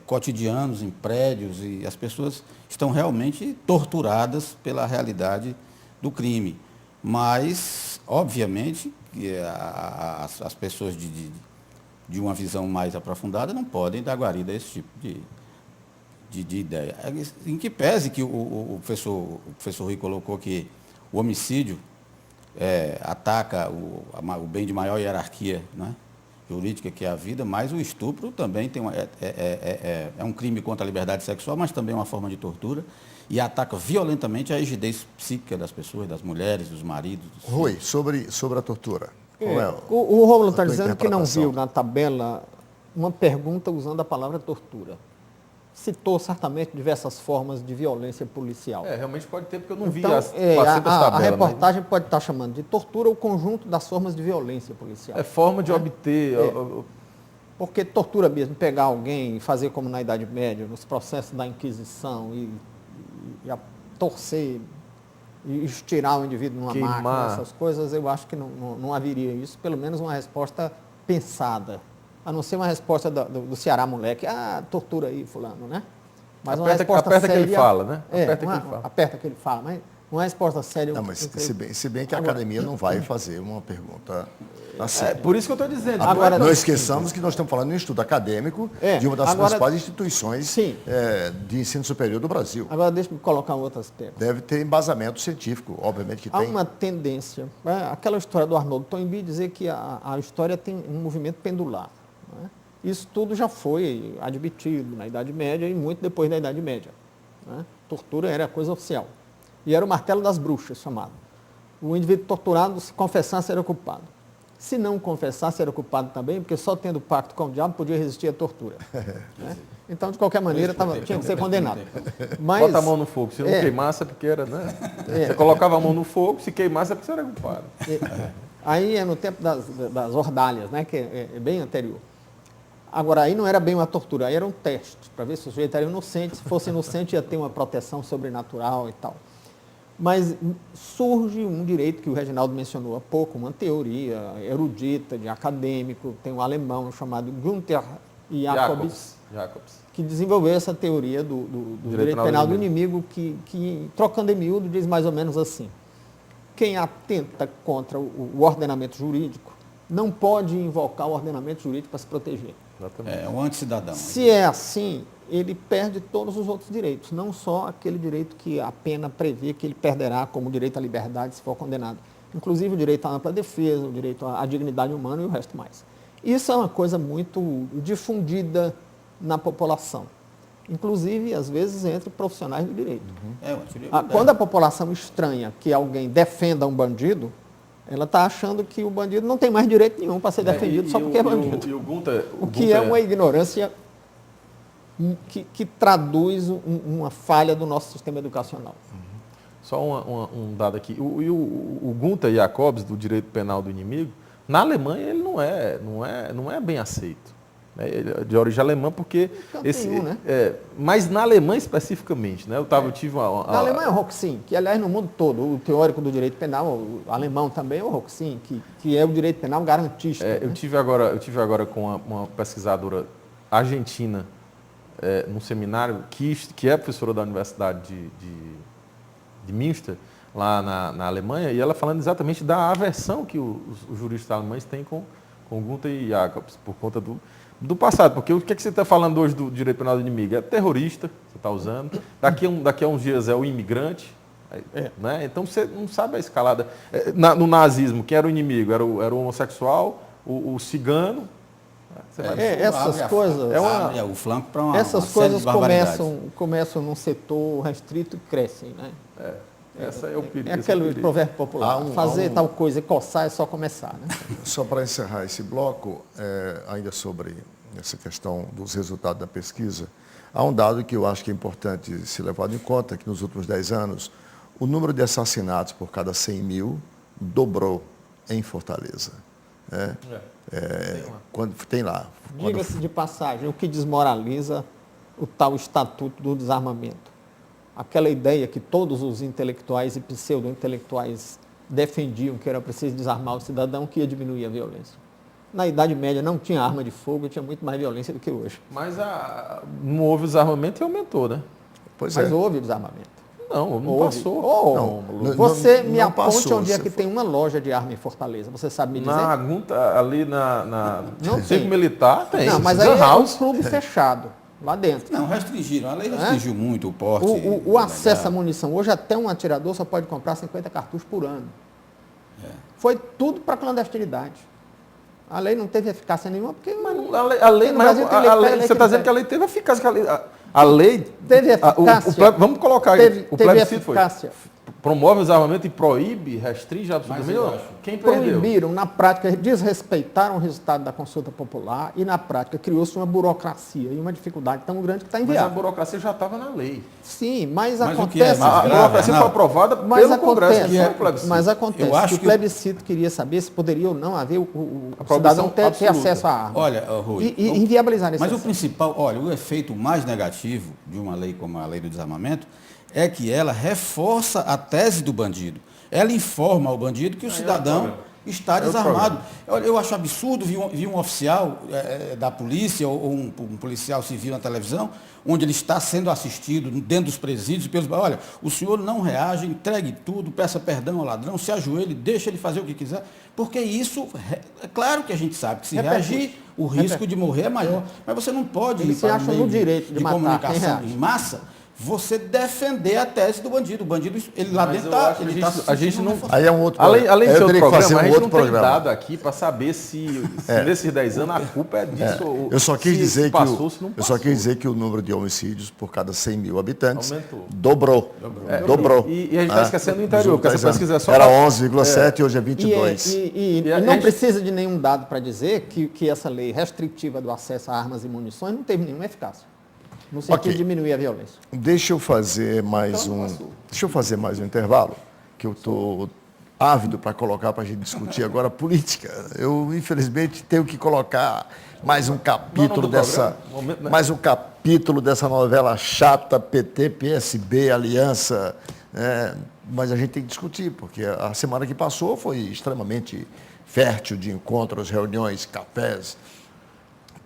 cotidianos em prédios, e as pessoas estão realmente torturadas pela realidade do crime. Mas, obviamente, as pessoas de uma visão mais aprofundada não podem dar guarida a esse tipo de ideia. Em que pese que o professor Rui colocou que o homicídio ataca o bem de maior hierarquia, né, jurídica, que é a vida, mas o estupro também é um crime contra a liberdade sexual, mas também é uma forma de tortura e ataca violentamente a rigidez psíquica das pessoas, das mulheres, dos maridos. Dos
Rui, sobre a tortura.
O Rômulo está dizendo que não viu na tabela uma pergunta usando a palavra tortura. Citou certamente diversas formas de violência policial.
Realmente pode ter, porque eu não vi
então,
a
reportagem pode estar chamando de tortura o conjunto das formas de violência policial.
É forma de obter...
Porque tortura mesmo, pegar alguém e fazer como na Idade Média, nos processos da Inquisição, e torcer, e estirar o indivíduo numa máquina, essas coisas, eu acho que não haveria isso, pelo menos uma resposta pensada. A não ser uma resposta do Ceará moleque, tortura aí, fulano, né? Mas uma resposta
aperta
séria,
que ele fala, né?
Aperta que ele fala, mas uma resposta séria...
Não, mas se bem que a academia não vai fazer uma pergunta assim.
Por isso que eu estou dizendo.
Agora, não esqueçamos que nós estamos falando de um estudo acadêmico de uma das principais instituições de ensino superior do Brasil.
Agora, deixa eu colocar um outro aspecto.
Deve ter embasamento científico, obviamente que tem.
Há uma tendência, aquela história do Arnoldo Toynbee dizer que a história tem um movimento pendular. Né? Isso tudo já foi admitido na Idade Média e muito depois da Idade Média. Né? Tortura era coisa oficial. E era o martelo das bruxas, chamado. O indivíduo torturado, se confessasse, era culpado. Se não confessasse, era culpado também, porque só tendo pacto com o diabo podia resistir à tortura. Né? Então, de qualquer maneira, tinha que ser condenado. Mas,
bota a mão no fogo. Se não queimasse, é porque era, né? Você colocava a mão no fogo, se queimasse, é porque você era culpado.
Aí é no tempo das ordalhas, né? Que é bem anterior. Agora, aí não era bem uma tortura, aí era um teste, para ver se o sujeito era inocente. Se fosse inocente, ia ter uma proteção sobrenatural e tal. Mas surge um direito que o Reginaldo mencionou há pouco, uma teoria erudita, de acadêmico, tem um alemão chamado Günther Jacobs, que desenvolveu essa teoria do direito penal do inimigo, que, trocando em miúdo, diz mais ou menos assim: quem atenta contra o ordenamento jurídico não pode invocar o ordenamento jurídico para se proteger.
É um anticidadão.
Se é assim, ele perde todos os outros direitos, não só aquele direito que a pena prevê que ele perderá, como o direito à liberdade se for condenado. Inclusive o direito à ampla defesa, o direito à dignidade humana e o resto mais. Isso é uma coisa muito difundida na população, inclusive, às vezes, entre profissionais do direito. Quando a população estranha que alguém defenda um bandido, ela está achando que o bandido não tem mais direito nenhum para ser defendido só porque é bandido. O que é uma ignorância que traduz uma falha do nosso sistema educacional.
Só um dado aqui. O Günther Jacobs, do direito penal do inimigo, na Alemanha ele não é bem aceito. né? Ele é de origem alemã, porque
Campinho, né?
mas na Alemanha especificamente, né? Eu tive
Na Alemanha é o Roxin, que aliás no mundo todo, o teórico do direito penal, o alemão também é o Roxin, que é o direito penal garantista. Né?
Eu tive agora com uma pesquisadora argentina num seminário que é professora da Universidade de Münster, lá na Alemanha, e ela falando exatamente da aversão que os juristas alemães têm com Gunther e Jacobs, por conta do passado. Porque o que você está falando hoje do direito penal do inimigo? É terrorista, você está usando. Daqui a uns dias é o imigrante. Né? Então você não sabe a escalada. No nazismo, quem era o inimigo? Era o homossexual, o cigano.
Essas coisas.
O flanco para uma
Essas
série
coisas
de barbaridades.
começam num setor restrito e crescem, né?
Essa é o perigo.
É aquele provérbio popular, fazer tal coisa e coçar é só começar, né?
Só para encerrar esse bloco, ainda sobre essa questão dos resultados da pesquisa, há um dado que eu acho que é importante ser levado em conta, que nos últimos 10 anos, o número de assassinatos por cada 100 mil dobrou em Fortaleza. Quando tem lá.
Diga-se de passagem, o que desmoraliza o tal estatuto do desarmamento. Aquela ideia que todos os intelectuais e pseudo-intelectuais defendiam que era preciso desarmar o cidadão, que ia diminuir a violência. Na Idade Média não tinha arma de fogo e tinha muito mais violência do que hoje.
Mas não houve desarmamento e aumentou, né?
Pois
Mas houve desarmamento.
Não
passou. Você me aponte onde é que tem uma loja de arma em Fortaleza. Você sabe me dizer?
Na Gunta, ali na
Não
Centro
tem.
Militar, tem.
Não, mas aí é um clube fechado, lá dentro.
Não, restringiram. A lei restringiu muito o porte.
O acesso à munição. Hoje até um atirador só pode comprar 50 cartuchos por ano. Foi tudo para clandestinidade. A lei não teve eficácia nenhuma, porque...
Você está dizendo que a lei teve eficácia. A lei...
Teve eficácia.
Vamos colocar aí. O plebiscito foi... Promove o desarmamento e proíbe, restringe absolutamente. Quem perdeu?
Proibiram, na prática, desrespeitaram o resultado da consulta popular e, na prática, criou-se uma burocracia e uma dificuldade tão grande que está inviável.
Mas a burocracia já estava na lei.
Sim, mas
o que
acontece...
A burocracia foi aprovada pelo Congresso, que foi o plebiscito.
Mas acontece que o plebiscito queria saber se poderia ou não haver o cidadão ter acesso à arma.
Olha, Rui...
E inviabilizar esse
Mas
acesso.
o principal, o efeito mais negativo de uma lei como a lei do desarmamento é que ela reforça a tese do bandido. Ela informa ao bandido que o cidadão está desarmado. Eu acho absurdo vi um oficial da polícia ou um policial civil na televisão, onde ele está sendo assistido dentro dos presídios pelos... Olha, o senhor não reage, entregue tudo, peça perdão ao ladrão, se ajoelhe, deixa ele fazer o que quiser, porque isso, é claro que a gente sabe que se reagir, o risco de morrer é maior. Mas você não pode
Ele se acha no direito de matar
comunicação em massa, você defender a tese do bandido. O bandido, ele lá dentro
a gente não...
Aí é um outro
Além de ser outro programa, a gente não tem
programa.
dado aqui para saber se nesses 10 anos a culpa é disso ou
eu só quis dizer que o número de homicídios por cada 100 mil habitantes dobrou.
E a gente está esquecendo do interior, porque essa pesquisa é só...
Era 11,7 e hoje é 22.
E não precisa de nenhum dado para dizer que essa lei restritiva do acesso a armas e munições não teve nenhuma eficácia. No sentido de diminuir a violência.
Deixa eu fazer mais um intervalo, que eu estou ávido para colocar para a gente discutir agora política. Eu, infelizmente, tenho que colocar mais um capítulo dessa novela chata, PT, PSB, Aliança. Mas a gente tem que discutir, porque a semana que passou foi extremamente fértil de encontros, reuniões, cafés,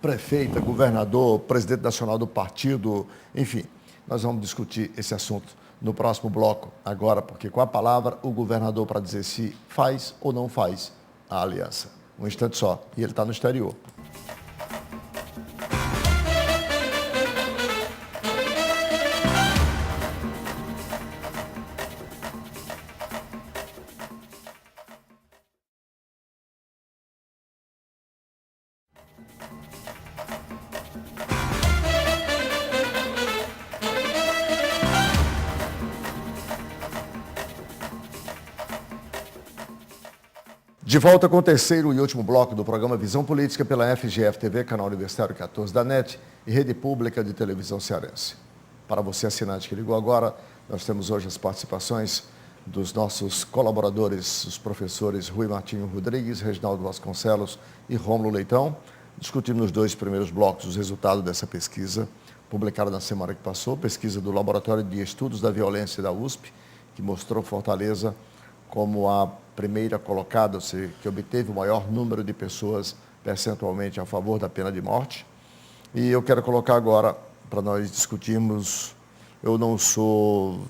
prefeita, governador, presidente nacional do partido, enfim. Nós vamos discutir esse assunto no próximo bloco agora, porque com a palavra o governador para dizer se faz ou não faz a aliança. Um instante só, e ele está no exterior. De volta com o terceiro e último bloco do programa Visão Política pela FGF-TV, canal Universitário 14 da NET e Rede Pública de Televisão Cearense. Para você, assinante que ligou agora, nós temos hoje as participações dos nossos colaboradores, os professores Rui Martinho Rodrigues, Reginaldo Vasconcelos e Rômulo Leitão. discutimos nos 2 primeiros blocos os resultados dessa pesquisa, publicada na semana que passou, pesquisa do Laboratório de Estudos da Violência da USP, que mostrou Fortaleza como a primeira colocada, ou seja, que obteve o maior número de pessoas percentualmente a favor da pena de morte. E eu quero colocar agora, para nós discutirmos, eu não sou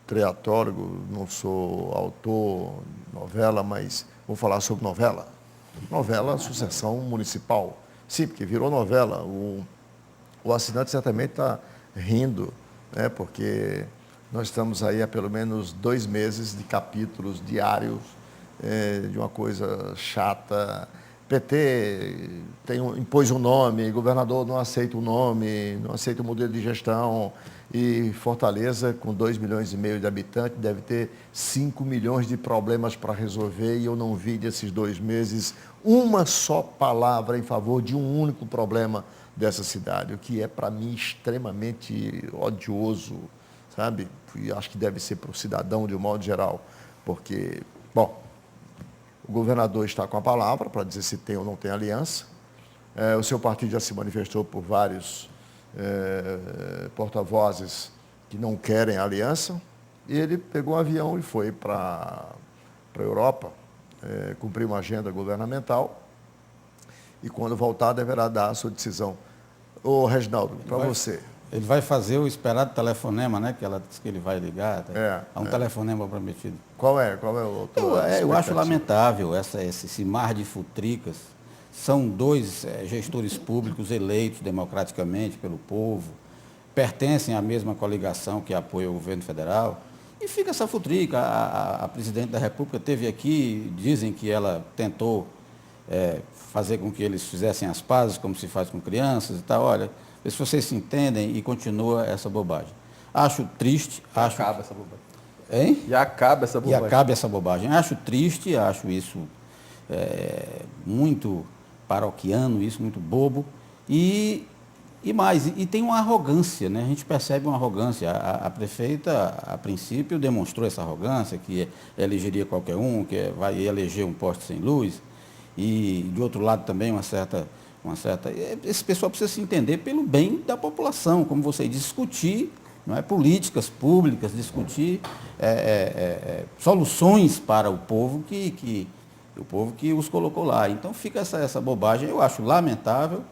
teatrólogo, não sou autor de novela, mas vou falar sobre novela. Novela Sucessão Municipal. Sim, porque virou novela. O assinante certamente está rindo, né, porque nós estamos aí há pelo menos 2 meses de capítulos diários de uma coisa chata. PT impôs um nome, governador não aceita o nome, não aceita o modelo de gestão, e Fortaleza, com 2,5 milhões de habitantes, deve ter 5 milhões de problemas para resolver, e eu não vi nesses 2 meses uma só palavra em favor de um único problema dessa cidade, o que é para mim extremamente odioso, sabe? E acho que deve ser para o cidadão de um modo geral, porque, bom, o governador está com a palavra para dizer se tem ou não tem aliança. O seu partido já se manifestou por vários porta-vozes que não querem aliança. E ele pegou um avião e foi para a Europa, cumprir uma agenda governamental. E quando voltar, deverá dar a sua decisão. Ô, Reginaldo, para você.
Ele vai fazer o esperado telefonema, né? Que ela disse que ele vai ligar. Há um telefonema prometido.
Qual é o outro?
Eu acho lamentável esse mar de futricas. São 2 gestores públicos eleitos democraticamente pelo povo, pertencem à mesma coligação que apoia o governo federal, e fica essa futrica. A presidente da República esteve aqui, dizem que ela tentou fazer com que eles fizessem as pazes, como se faz com crianças e tal. Olha, vê se vocês se entendem, e continua essa bobagem. Acho triste.
Acaba essa bobagem.
Hein?
E acaba essa bobagem.
E acaba essa bobagem. Acho triste, acho isso muito paroquiano, isso muito bobo. E tem uma arrogância, né? A gente percebe uma arrogância. A prefeita, a princípio, demonstrou essa arrogância, que elegeria qualquer um, que vai eleger um poste sem luz. E, de outro lado, também uma certa... Esse pessoal precisa se entender pelo bem da população, como você discutir, não é, políticas públicas, discutir soluções para o povo que os colocou lá. Então fica essa bobagem, eu acho lamentável,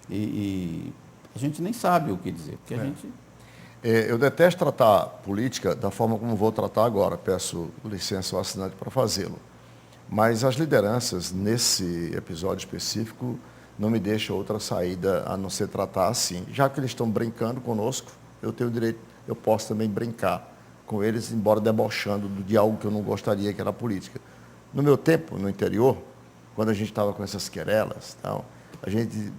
e a gente nem sabe o que dizer, porque a gente...
Eu detesto tratar política da forma como vou tratar agora, peço licença ao assinante para fazê-lo. Mas as lideranças, nesse episódio específico, não me deixam outra saída a não ser tratar assim. Já que eles estão brincando conosco, eu tenho direito, eu posso também brincar com eles, embora debochando de algo que eu não gostaria, que era a política. No meu tempo, no interior, quando a gente estava com essas querelas, tal, a gente,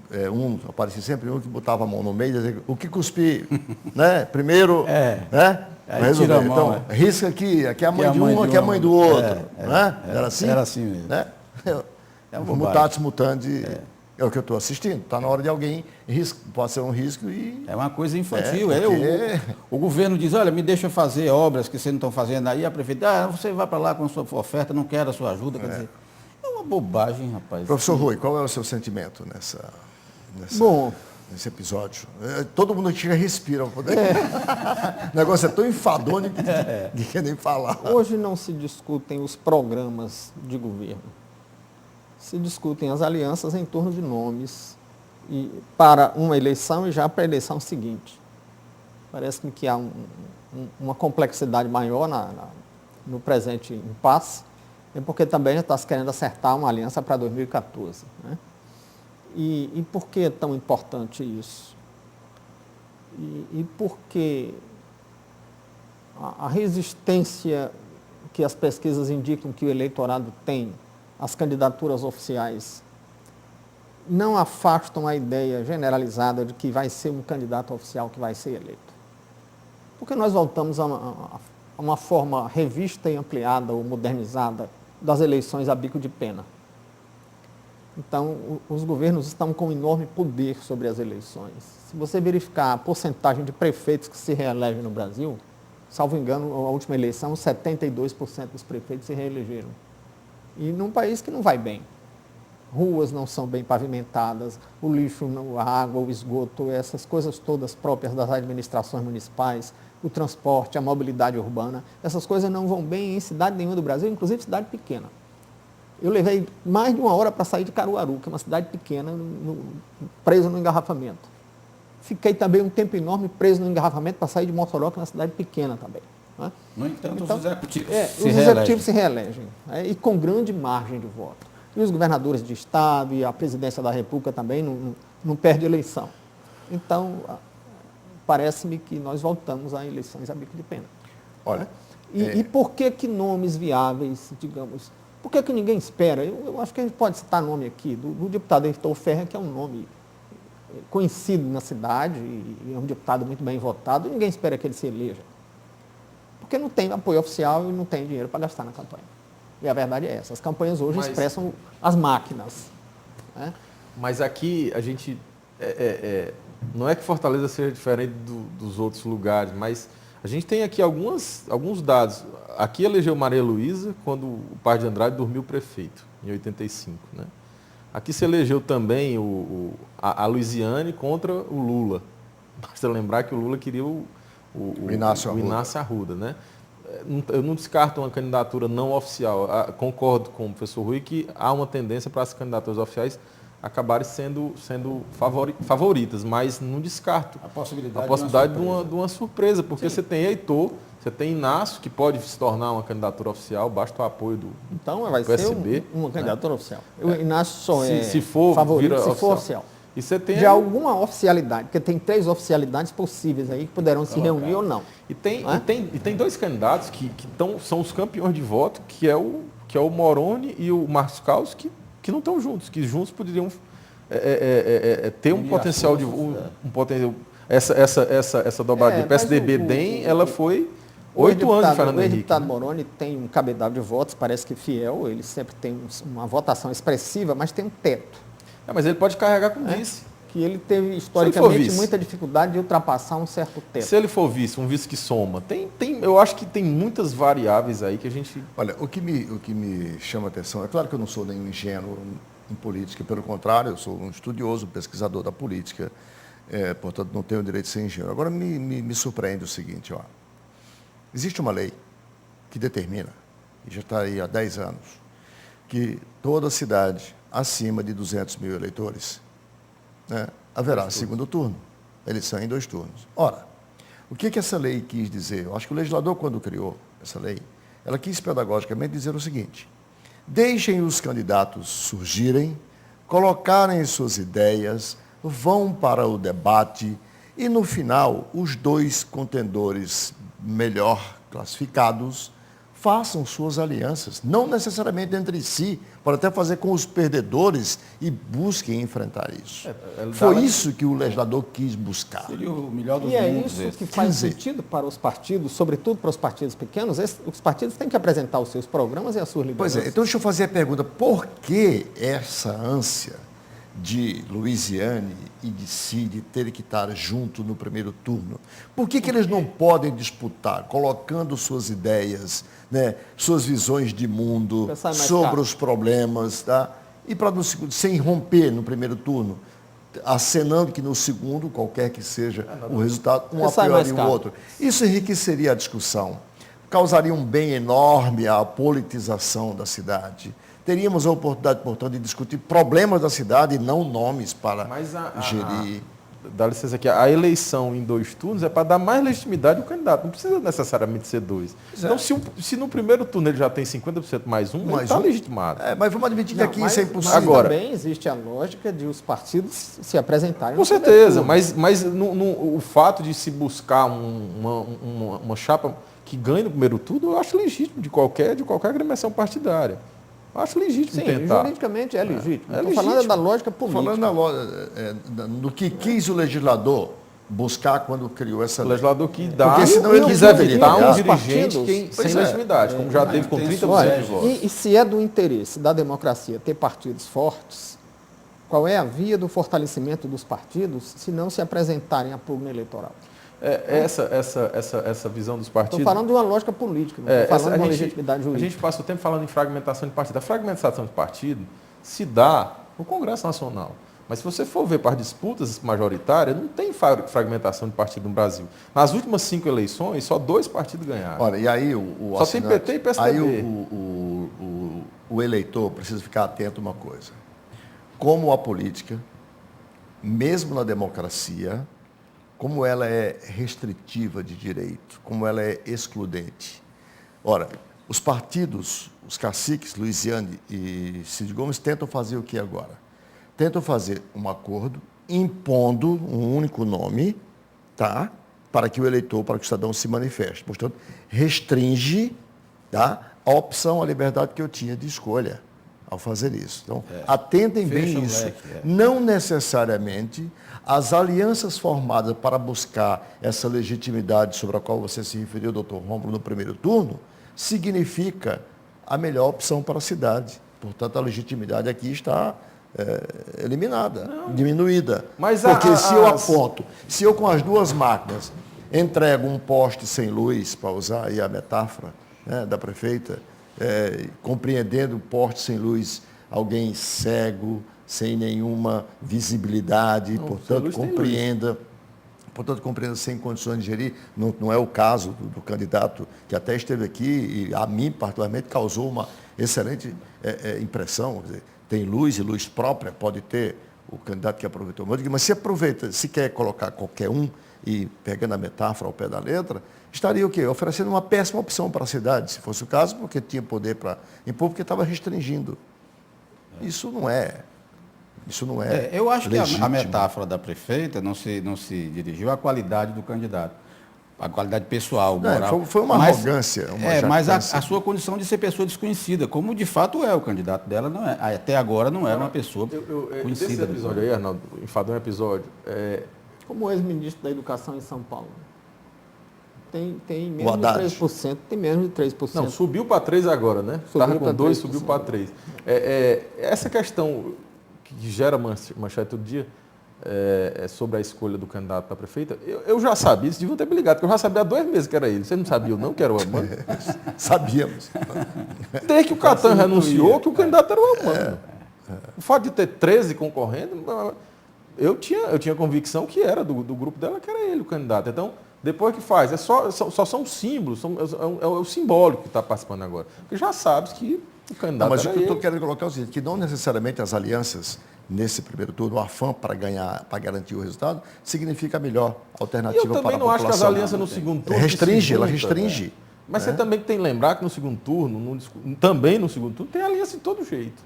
aparecia sempre um que botava a mão no meio e dizia, o que cuspir, né? Primeiro, né?
Tira a mão,
então, risca aqui é a mãe de um, aqui é a mãe do outro. Né? Era assim?
Era assim mesmo.
Né? Mutatis mutandi, é o que eu estou assistindo. Está na hora de alguém, pode ser um risco e...
É uma coisa infantil.
Porque...
O governo diz, olha, me deixa fazer obras que vocês não estão fazendo aí, a prefeita, você vai para lá com a sua oferta, não quero a sua ajuda. Quer dizer, é uma bobagem, rapaz.
Professor Rui, qual é o seu sentimento nesse episódio? Todo mundo que chega respira. O negócio é tão enfadonho que quer nem falar.
Hoje não se discutem os programas de governo. Se discutem as alianças em torno de nomes para uma eleição e já para a eleição seguinte. Parece-me que há uma complexidade maior no presente impasse, porque também já está se querendo acertar uma aliança para 2014. Né? E por que é tão importante isso? E por que a resistência que as pesquisas indicam que o eleitorado tem às candidaturas oficiais não afastam a ideia generalizada de que vai ser um candidato oficial que vai ser eleito? Porque nós voltamos a uma forma revista e ampliada ou modernizada das eleições a bico de pena. Então, os governos estão com um enorme poder sobre as eleições. Se você verificar a porcentagem de prefeitos que se reelegem no Brasil, salvo engano, a última eleição, 72% dos prefeitos se reelegeram. E num país que não vai bem. ruas não são bem pavimentadas, o lixo, a água, o esgoto, essas coisas todas próprias das administrações municipais, o transporte, a mobilidade urbana, essas coisas não vão bem em cidade nenhuma do Brasil, inclusive cidade pequena. Eu levei mais de 1 hora para sair de Caruaru, que é uma cidade pequena, preso no engarrafamento. Fiquei também um tempo enorme preso no engarrafamento para sair de Mossoró, que é uma cidade pequena também. Né?
No entanto,
Então,
os executivos
os executivos se reelegem, né? E com grande margem de voto. E os governadores de estado e a presidência da República também não perde eleição. Então, parece-me que nós voltamos a eleições a bico de pena.
Olha,
né? E por que nomes viáveis, digamos, por que ninguém espera? Eu acho que a gente pode citar nome aqui, do deputado Heitor Ferrer, que é um nome conhecido na cidade e é um deputado muito bem votado, e ninguém espera que ele se eleja. Porque não tem apoio oficial e não tem dinheiro para gastar na campanha. E a verdade é essa, as campanhas hoje expressam as máquinas. Né?
Mas aqui a gente, não é que Fortaleza seja diferente dos outros lugares, mas a gente tem aqui alguns dados. Aqui elegeu Maria Luísa quando o pai de Andrade dormiu prefeito, em 85. Né? Aqui se elegeu também a Luiziane contra o Lula. Basta lembrar que o Lula queria o Inácio Arruda. Né? Eu não descarto uma candidatura não oficial. Concordo com o professor Rui que há uma tendência para as candidaturas oficiais acabarem sendo favoritas, mas não descarto
a possibilidade
de uma surpresa, porque Sim. Você tem Heitor, você tem Inácio, que pode se tornar uma candidatura oficial, basta o apoio do
Então vai
PSB,
ser uma candidatura oficial. O Inácio só
se for,
favorito se for oficial.
E você tem
de alguma oficialidade, porque tem 3 oficialidades possíveis aí que poderão se reunir ou não.
E tem 2 candidatos que são os campeões de voto, que é o Moroni e o Marcos Caos, que não estão juntos, que juntos poderiam ter um potencial de potencial. Essa dobrada de PSDB-DEM, ela foi 8 anos de Fernando Henrique.
O deputado Moroni tem um cabedal de votos, parece que fiel, ele sempre tem uma votação expressiva, mas tem um teto.
Mas ele pode carregar com vice.
Que ele teve, historicamente, muita dificuldade de ultrapassar um certo teto.
Se ele for vice, um vice que soma, eu acho que tem muitas variáveis aí que a gente...
Olha, o que me chama a atenção, é claro que eu não sou nenhum ingênuo em política, pelo contrário, eu sou um estudioso, um pesquisador da política, portanto não tenho o direito de ser ingênuo. Agora me surpreende o seguinte, ó. Existe uma lei que determina, e já está aí há 10 anos, que toda cidade acima de 200 mil eleitores, né, haverá segundo turno, eleição em 2 turnos. Ora, o que essa lei quis dizer? Eu acho que o legislador, quando criou essa lei, ela quis pedagogicamente dizer o seguinte: deixem os candidatos surgirem, colocarem suas ideias, vão para o debate e, no final, os 2 contendores melhor classificados façam suas alianças, não necessariamente entre si, para até fazer com os perdedores e busquem enfrentar isso. Foi isso que o legislador quis buscar.
Seria o melhor dos
mundos. E é
isso
que faz sentido para os partidos, sobretudo para os partidos pequenos. Os partidos têm que apresentar os seus programas e as suas lideranças.
Pois é, então deixa eu fazer a pergunta, por que essa ânsia de Luiziane e de Cid terem que estar junto no primeiro turno? Por que eles não podem disputar, colocando suas ideias, né, suas visões de mundo sobre os problemas, tá? E para no segundo, sem romper no primeiro turno, acenando que no segundo, qualquer que seja o resultado, um apoiaria o outro. Isso enriqueceria a discussão, causaria um bem enorme à politização da cidade. Teríamos a oportunidade, portanto, de discutir problemas da cidade e não nomes para gerir.
Dá licença aqui, a eleição em 2 turnos é para dar mais legitimidade ao candidato, não precisa necessariamente ser 2. Então, se no primeiro turno ele já tem 50% mais um, ele está legitimado.
Mas vamos admitir que aqui isso é impossível.
Agora, também existe a lógica de os partidos se apresentarem.
Com certeza, mas o fato de se buscar uma chapa que ganhe no primeiro turno, eu acho legítimo de qualquer agremiação partidária. Acho legítimo tentar.
Juridicamente é legítimo. Estou falando da lógica política.
Falando do que quis o legislador buscar quando criou essa lei.
O legislador que dá,
porque senão ele
quis evitar um dirigente sem legitimidade, como já teve com 30% de votos.
E se é do interesse da democracia ter partidos fortes, qual é a via do fortalecimento dos partidos se não se apresentarem à pugna eleitoral?
Essa visão dos partidos...
Estou falando de uma lógica política, não estou falando de uma legitimidade jurídica.
A gente passa o tempo falando em fragmentação de partido. A fragmentação de partido se dá o Congresso Nacional. Mas se você for ver para as disputas majoritárias, não tem fragmentação de partido no Brasil. Nas últimas 5 eleições, só 2 partidos ganharam.
Olha, e aí
Só tem PT e PSDB.
Aí o eleitor precisa ficar atento a uma coisa. Como a política, mesmo na democracia, como ela é restritiva de direito, como ela é excludente. Ora, os partidos, os caciques, Luiziane e Cid Gomes, tentam fazer o que agora? Tentam fazer um acordo impondo um único nome, tá? Para que o eleitor, para que o cidadão se manifeste. Portanto, restringe, tá? A opção, a liberdade que eu tinha de escolha ao fazer isso. Então, atentem bem isso. Não necessariamente as alianças formadas para buscar essa legitimidade sobre a qual você se referiu, doutor Rômulo, no primeiro turno, significa a melhor opção para a cidade. Portanto, a legitimidade aqui está eliminada, diminuída.
Mas
porque se eu aponto, se eu com as 2 máquinas entrego um poste sem luz, para usar aí a metáfora, né, da prefeita, compreendendo o poste sem luz, alguém cego, sem nenhuma visibilidade, portanto compreenda sem condições de gerir, não é o caso do candidato que até esteve aqui e a mim particularmente causou uma excelente impressão, quer dizer, tem luz e luz própria, pode ter o candidato que aproveitou muito, mas se quer colocar qualquer um e pegando a metáfora ao pé da letra, estaria o quê? Oferecendo uma péssima opção para a cidade, se fosse o caso, porque tinha poder para impor, porque estava restringindo. Isso não é
eu acho
legítimo.
que a metáfora da prefeita não se dirigiu à qualidade do candidato, à qualidade pessoal, moral.
Foi uma arrogância.
Mas a sua condição de ser pessoa desconhecida, como de fato é, o candidato dela não é. Até agora não era uma pessoa conhecida.
Esse episódio aí, Arnaldo, enfadou um episódio.
Como ex-ministro da Educação em São Paulo. Tem menos de 3%. Tem menos de 3%.
Não, subiu para 3 agora, né? Estava com 2, subiu para 3. Essa questão que gera manchete todo dia sobre a escolha do candidato para prefeita, eu já sabia, vocês deviam ter me ligado, porque eu já sabia há 2 meses que era ele. Vocês não sabiam não que era o Amano?
Sabíamos.
Desde que o Caetano renunciou, que o candidato era o Amano. O fato de ter 13 concorrendo, eu tinha convicção que era do grupo dela, que era ele o candidato. Então, depois que faz, só são símbolos, é o simbólico que está participando agora. Porque já sabes que o candidato
mas o que eu estou
ele.
querendo colocar é o seguinte, que não necessariamente as alianças nesse primeiro turno, o afã para ganhar, para garantir o resultado, significa a melhor alternativa para a população.
Eu também não acho que as alianças no segundo turno...
Ela restringe.
Mas você também tem que lembrar que no segundo turno, também no segundo turno, tem aliança de todo jeito.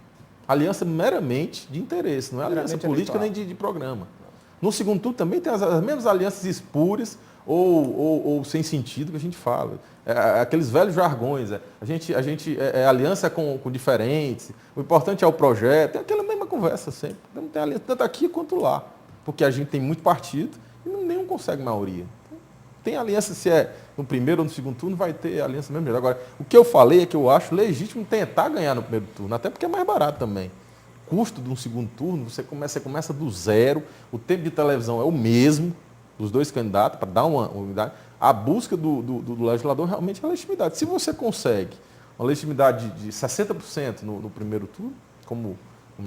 Aliança meramente de interesse, não é aliança política nem de programa. No segundo turno também tem as mesmas alianças espúrias ou sem sentido que a gente fala. Aqueles velhos jargões. A gente aliança com diferentes, o importante é o projeto, é aquela mesma conversa sempre. Não tem aliança tanto aqui quanto lá. Porque a gente tem muito partido e nenhum consegue maioria. Tem aliança, se é no primeiro ou no segundo turno, vai ter aliança mesmo. Agora, o que eu falei é que eu acho legítimo tentar ganhar no primeiro turno, até porque é mais barato também. Custo de um segundo turno, você começa do zero, o tempo de televisão é o mesmo dos 2 candidatos, para dar uma unidade. A busca do legislador realmente é a legitimidade. Se você consegue uma legitimidade de 60% no primeiro turno, como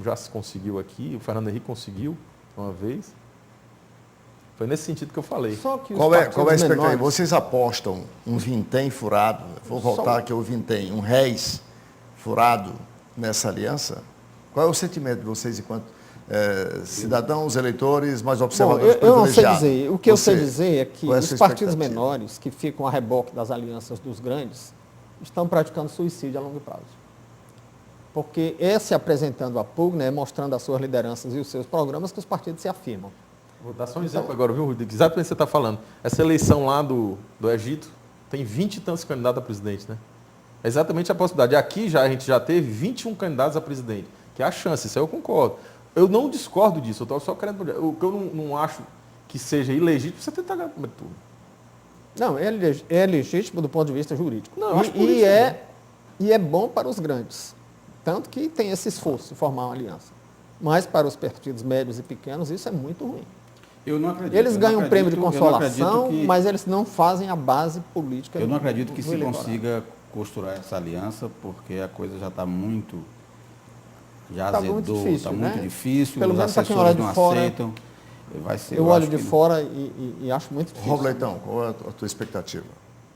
já se conseguiu aqui, o Fernando Henrique conseguiu uma vez, foi nesse sentido que eu falei.
Qual é a expectativa? Vocês apostam um vintém furado, vou voltar aqui ao vintém, um réis furado nessa aliança? Qual é o sentimento de vocês enquanto cidadãos, eleitores, mais observadores privilegiados?
Eu não sei dizer. O que eu sei dizer é que os partidos menores, que ficam a reboque das alianças dos grandes, estão praticando suicídio a longo prazo. Porque é se apresentando a pugna, é mostrando as suas lideranças e os seus programas que os partidos se afirmam.
Vou dar só um exemplo agora, viu, Rodrigo? Exatamente o que você está falando. Essa eleição lá do Egito, tem 20 e tantos candidatos a presidente, né? É exatamente a possibilidade. Aqui a gente já teve 21 candidatos a presidente, que é a chance, isso aí eu concordo. Eu não discordo disso, eu estou só querendo... O que eu não acho que seja ilegítimo, você tentar ganhar o primeiro turno.
Não, é legítimo do ponto de vista jurídico.
Não, eu acho
e é bom para os grandes. Tanto que tem esse esforço de formar uma aliança. Mas para os partidos médios e pequenos, isso é muito ruim.
Eu não acredito.
Eles ganham um prêmio de consolação, mas eles não fazem a base política.
Eu não acredito que se consiga costurar essa aliança, porque a coisa já está muito Já
Tá
azedou,
muito difícil,
está
né?
muito difícil,
Pelo
os
menos para quem
assessores
olha
não
de fora,
aceitam. Vai ser,
eu olho
acho
de
que-
fora e acho muito difícil.
Romulo Leitão, qual é a tua expectativa?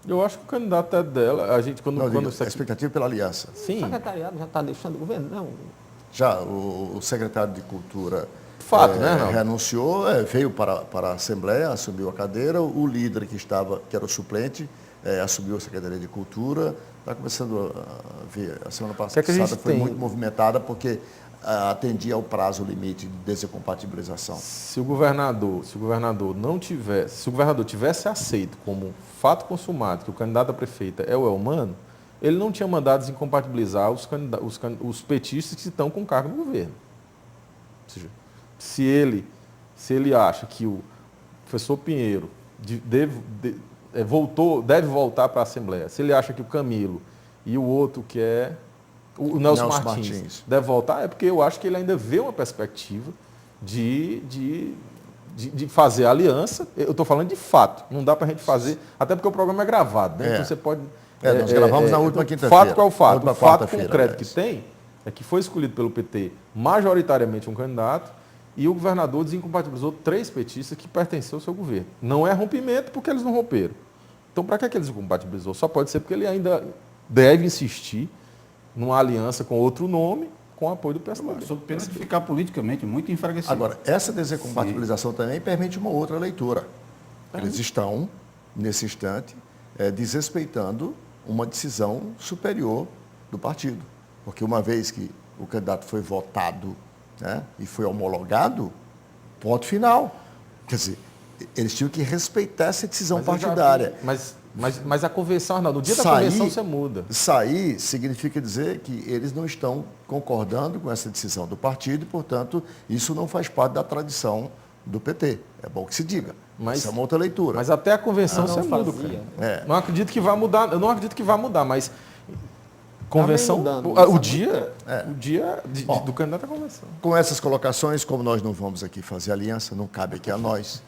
Eu acho que o candidato é dela, a gente quando...
Não,
quando
diga,
isso
a
aqui-
expectativa pela aliança.
O
Sim,
secretariado já está deixando o governo? Não.
Já o secretário de Cultura
fato, né, Arnaldo?
renunciou, veio para a Assembleia, assumiu a cadeira, o líder que era o suplente, assumiu a Secretaria de Cultura, está começando a ver. A semana
que é que a
passada
gente
foi
tem?
muito movimentada porque atendia ao prazo limite de desincompatibilização.
Se o governador não tivesse, se o governador tivesse aceito como fato consumado que o candidato a prefeita é o Elmano, ele não tinha mandado desincompatibilizar os petistas que estão com cargo no governo. Ou seja, se ele acha que o professor Pinheiro deve voltar para a Assembleia, se ele acha que o Camilo e o outro que é o Nelson Martins deve voltar, é porque eu acho que ele ainda vê uma perspectiva de fazer aliança. Eu estou falando de fato, não dá para a gente fazer, até porque o programa é gravado, né? Então você pode...
nós gravamos na última
então,
quinta-feira.
Fato qual é o fato?
Na
O
última
fato
quarta-feira,
concreto
aliás.
que tem é que foi escolhido pelo PT majoritariamente um candidato e o governador desincompatibilizou 3 petistas que pertenciam ao seu governo. Não é rompimento porque eles não romperam. Então, para que ele desincompatibilizou? Só pode ser porque ele ainda deve insistir numa aliança com outro nome, com o apoio do PSDB.
Sob pena de ficar politicamente muito enfraquecido.
Agora, essa desincompatibilização também permite uma outra leitura. Eles estão, nesse instante, desrespeitando uma decisão superior do partido. Porque uma vez que o candidato foi votado, né, e foi homologado, ponto final. Quer dizer, eles tinham que respeitar essa decisão
Mas eu já
partidária.
vi, mas a convenção, Arnaldo, no dia da convenção você muda.
Sair significa dizer que eles não estão concordando com essa decisão do partido e, portanto, isso não faz parte da tradição do PT. É bom que se diga. Essa é uma outra leitura.
Mas até a convenção
não
você muda,
fazia.
cara. Não acredito que vai mudar, eu não acredito que vai mudar, mas convenção,
mudando,
o
isso
dia do candidato à convenção.
Com essas colocações, como nós não vamos aqui fazer aliança, não cabe aqui a nós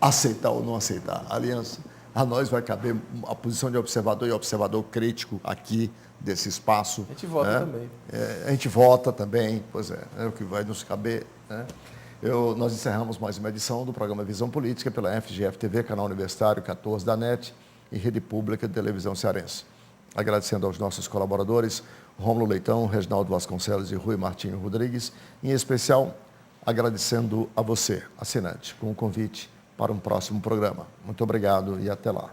aceitar ou não aceitar a aliança. A nós vai caber a posição de observador e observador crítico aqui desse espaço.
A gente vota
né?
também.
A gente vota também, pois é o que vai nos caber. Né? Nós encerramos mais uma edição do programa Visão Política pela FGF-TV, canal universitário 14 da NET e Rede Pública de Televisão Cearense. Agradecendo aos nossos colaboradores, Rômulo Leitão, Reginaldo Vasconcelos e Rui Martinho Rodrigues, em especial agradecendo a você, assinante, com o convite para um próximo programa. Muito obrigado e até lá.